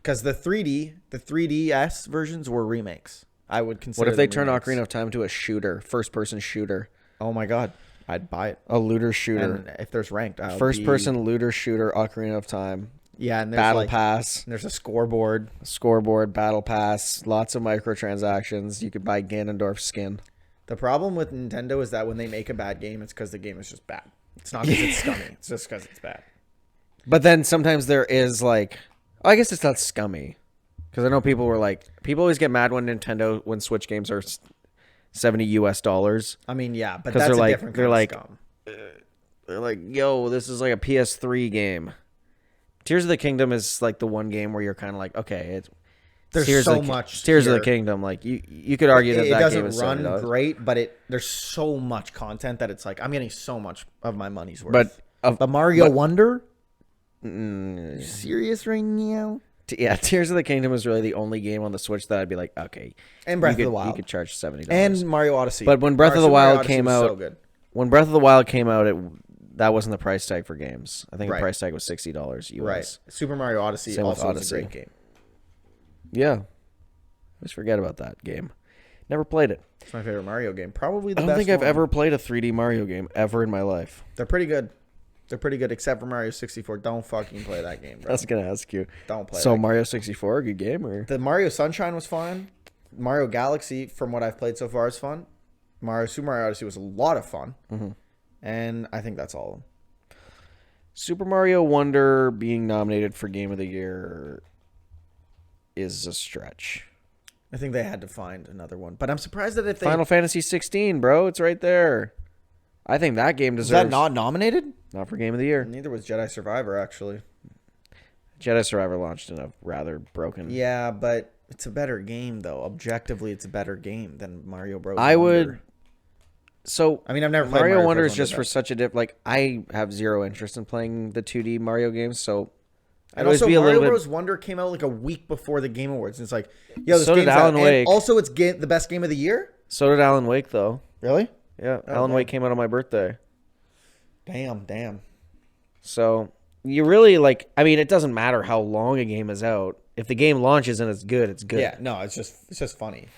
Because the 3DS versions were remakes. I would consider. What if they them turn remakes. Ocarina of Time to a shooter, first-person shooter, Oh my god, I'd buy it. a looter shooter, And if there's ranked, first-person looter shooter, Ocarina of Time, Yeah, and there's battle like, pass, There's a scoreboard. scoreboard, battle pass, lots of microtransactions. You could buy Ganondorf's skin. The problem with Nintendo is that when they make a bad game, it's because the game is just bad. It's not because it's scummy. It's just because it's bad. But then sometimes there is like, I guess it's not scummy, because I know people always get mad when Switch games are $70. I mean, yeah, but 'Cause that's they're a like- different they're kind like- of scum. They're like, yo, this is like a PS3 game. Tears of the Kingdom is like the one game where you're kind of like, okay, There's Tears so of the, much Tears of the here. Kingdom. Like you could argue that It that doesn't game is run $70. great, but there's so much content that it's like I'm getting so much of my money's worth. But Mario Wonder, mm, serious right now? yeah, Tears of the Kingdom is really the only game on the Switch that I'd be like, okay, And Breath you of the could- Wild, you could charge $70. and Mario Odyssey. But when Breath of the Super Mario Wild Odyssey came was out, so good. when Breath of the Wild came out, that wasn't the price tag for games. I think Right. the price tag was $60 US. Right, Super Mario Odyssey Same with also was a Odyssey. great game. Yeah, I always forget about that game. Never played it. It's my favorite Mario game. Probably the I best. don't think I've one. ever played a 3D Mario game ever in my life. They're pretty good. They're pretty good, except for Mario 64. Don't fucking play that game, I bro. was gonna ask you. Don't play. So that Mario 64, a good game, or The Mario Sunshine was fun. Mario Galaxy, from what I've played so far, is fun. Super Mario Odyssey was a lot of fun. Mhm. And I think that's all of them. Super Mario Wonder being nominated for Game of the Year is a stretch. I think they had to find another one. But I'm surprised that if they... Final Fantasy 16, bro, it's right there. I think that game Was deserves that not nominated? not for Game of the Year. Neither was Jedi Survivor, actually. Jedi Survivor launched in a rather broken. Yeah, but it's a better game, though. Objectively, it's a better game than Mario Bros. I would. Wonder. So I mean, I've never played Mario Wonder Bros. is just for such a like I have zero interest in playing the 2D Mario games, so I'd And always also, be a Mario little Bros. Wonder came out like a week before the Game Awards. And it's like, yo, this So did game's out. Alan And Wake. also, it's the best game of the year? So did Alan Wake, though. Really? Yeah, Oh, Alan wow. Wake came out on my birthday. Damn. So you really like. I mean, it doesn't matter how long a game is out. If the game launches and it's good, it's good. Yeah, no, it's just funny.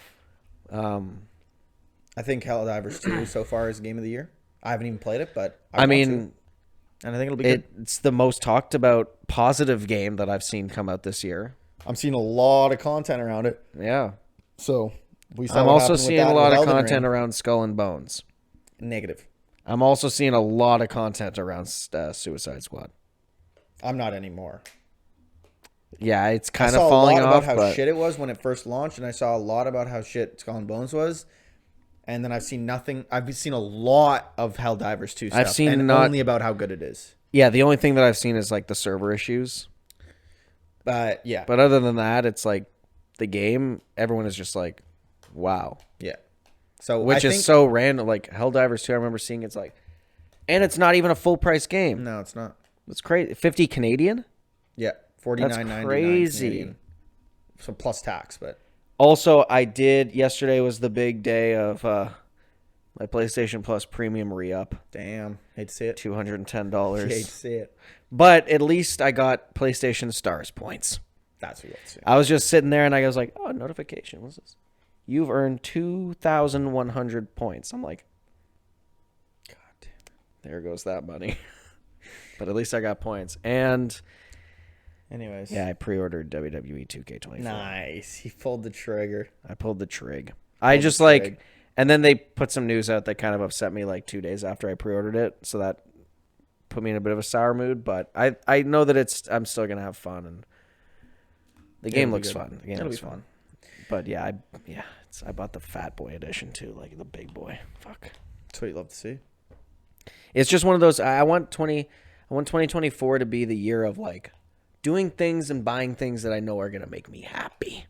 I think Helldivers 2 so far is game of the year. I haven't even played it, but I want mean, to. And I think it'll be good. it's the most talked about positive game that I've seen come out this year. I'm seeing a lot of content around it. Yeah, So we saw I'm what also happened with seeing that a with lot of Elden content Ring. around Skull and Bones. Negative. I'm also seeing a lot of content around Suicide Squad. I'm not anymore. Yeah, it's I kind saw of falling a lot off. about how But shit it was when it first launched, and I saw a lot about how shit Skull and Bones was. And then I've seen nothing. I've seen a lot of Helldivers 2 stuff. I've seen and not- only about how good it is. yeah, the only thing that I've seen is like the server issues. But yeah, But other than that, it's like the game. Everyone is just like, wow, yeah. So which I is think, so random. Like Helldivers 2, I remember seeing it's like, and it's not even a full price game. no, it's not. It's crazy. 50 Canadian. Yeah, That's $49.99 crazy. Canadian. So plus tax, but Also, yesterday was the big day of my PlayStation Plus Premium re-up. damn, hate to see it. $210. Hate to see it. But at least I got PlayStation Stars points. That's what you have to see. I was just sitting there and I was like, oh, notification. What's this? You've earned 2,100 points. I'm like, God damn it. There goes that money. But at least I got points. And anyways. yeah, I pre-ordered WWE 2K24. Nice. He pulled the trigger. I pulled the trig. I just like, and then they put some news out that kind of upset me like 2 days after I pre-ordered it. So that put me in a bit of a sour mood. But I know that I'm still going to have fun. And the game looks fun. The game looks fun. But yeah, I bought the Fat Boy edition too, like the big boy. Fuck. That's what you love to see. It's just one of those. I want 2024 to be the year of like doing things and buying things that I know are gonna make me happy.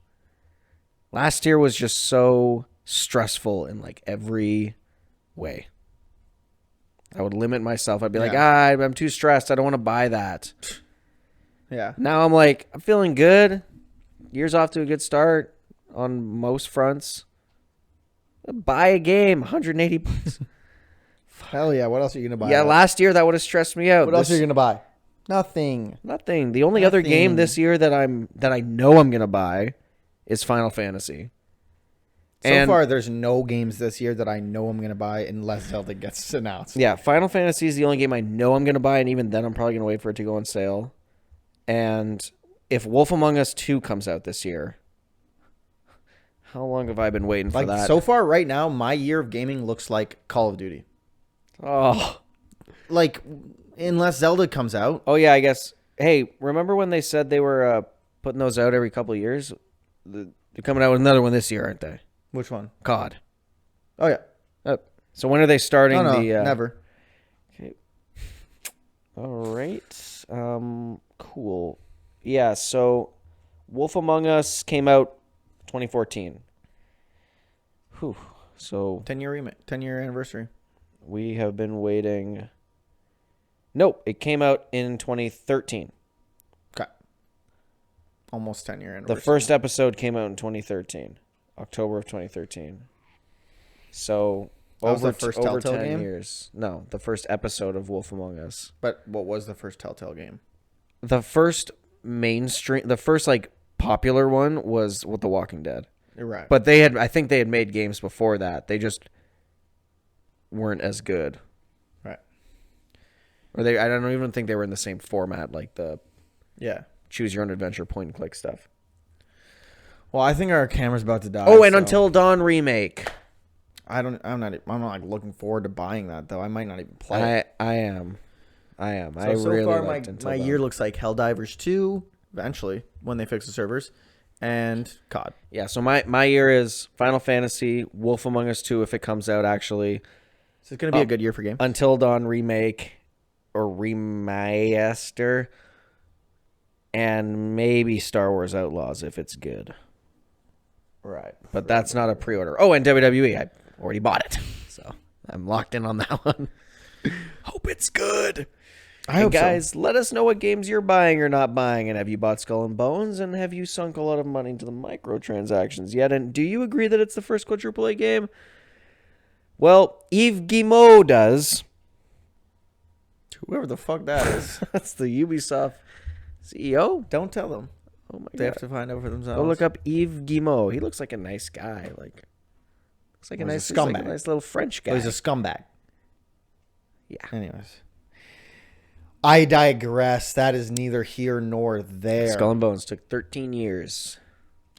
Last year was just so stressful in like every way. I would limit myself. I'd be like, I'm too stressed. I don't want to buy that. Yeah. Now I'm like, I'm feeling good. Year's off to a good start on most fronts. Buy a game, 180 bucks. Hell yeah. What else are you going to buy? Yeah, last year that would have stressed me out. What else are you going to buy? Nothing. The only other game this year that I know I'm going to buy is Final Fantasy. So far, there's no games this year that I know I'm going to buy unless Zelda gets announced. Yeah, Final Fantasy is the only game I know I'm going to buy, and even then I'm probably going to wait for it to go on sale. And if Wolf Among Us 2 comes out this year, how long have I been waiting for that? So far, right now, my year of gaming looks like Call of Duty. Oh. Like, unless Zelda comes out. Oh, yeah, I guess. Hey, remember when they said they were putting those out every couple of years? They're coming out with another one this year, aren't they? Which one? COD. Oh, yeah. So when are they starting never. Okay. All right. Cool. Yeah, so Wolf Among Us came out 2014. Whew. So 10-year anniversary. we have been waiting. Nope, it came out in 2013. Okay. Almost 10-year anniversary. The first episode came out in 2013. October of 2013. So that was the first over Telltale 10 game? years. No, the first episode of Wolf Among Us. But what was the first Telltale game? The first like popular one was with The Walking Dead. You're right. But I think they had made games before that. They just weren't as good. Right. Or I don't even think they were in the same format, like the choose your own adventure point and click stuff. Well, I think our camera's about to die. Oh, and Until Dawn remake. I'm not like looking forward to buying that though. I might not even play it. I am. So really far liked my year looks like Helldivers 2 eventually when they fix the servers and COD. Yeah, so my year is Final Fantasy, Wolf Among Us 2 if it comes out actually. So it's going to be a good year for games. Until Dawn remake or remaster, and maybe Star Wars Outlaws if it's good. Right. But that's not a pre-order. Oh, and WWE, I already bought it. So I'm locked in on that one. Hope it's good. I hope guys, let us know what games you're buying or not buying. And have you bought Skull and Bones? And have you sunk a lot of money into the microtransactions yet? And do you agree that it's the first quadruple A game? Well, Yves Guillemot does. Whoever the fuck that is. That's the Ubisoft CEO. Don't tell them. Oh my God. They have to find out for themselves. Go look up Yves Guillemot. He looks like a nice guy. Looks like a nice scumbag. Like a nice little French guy. Oh, he's a scumbag. Yeah. Anyways. I digress. That is neither here nor there. Skull and Bones took 13 years.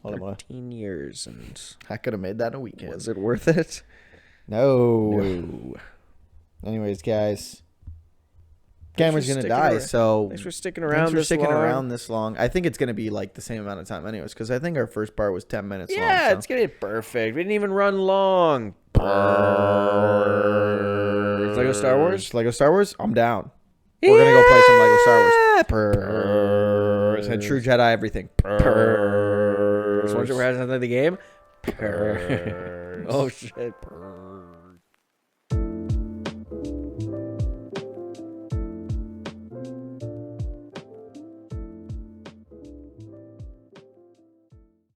13 years. And I could have made that in a weekend. was it worth it? No. Anyways, guys. Camera's going to die, so... Thanks for sticking around this long. I think it's going to be like the same amount of time anyways, because I think our first part was 10 minutes long. Yeah, So. it's going to be perfect. We didn't even run long. Lego Star Wars? Lego Star Wars? I'm down. We're going to go play some Lego Star Wars. Purrs. And True Jedi everything. Purrs. Once you were having the game? Purrs. Oh, shit. Purrs.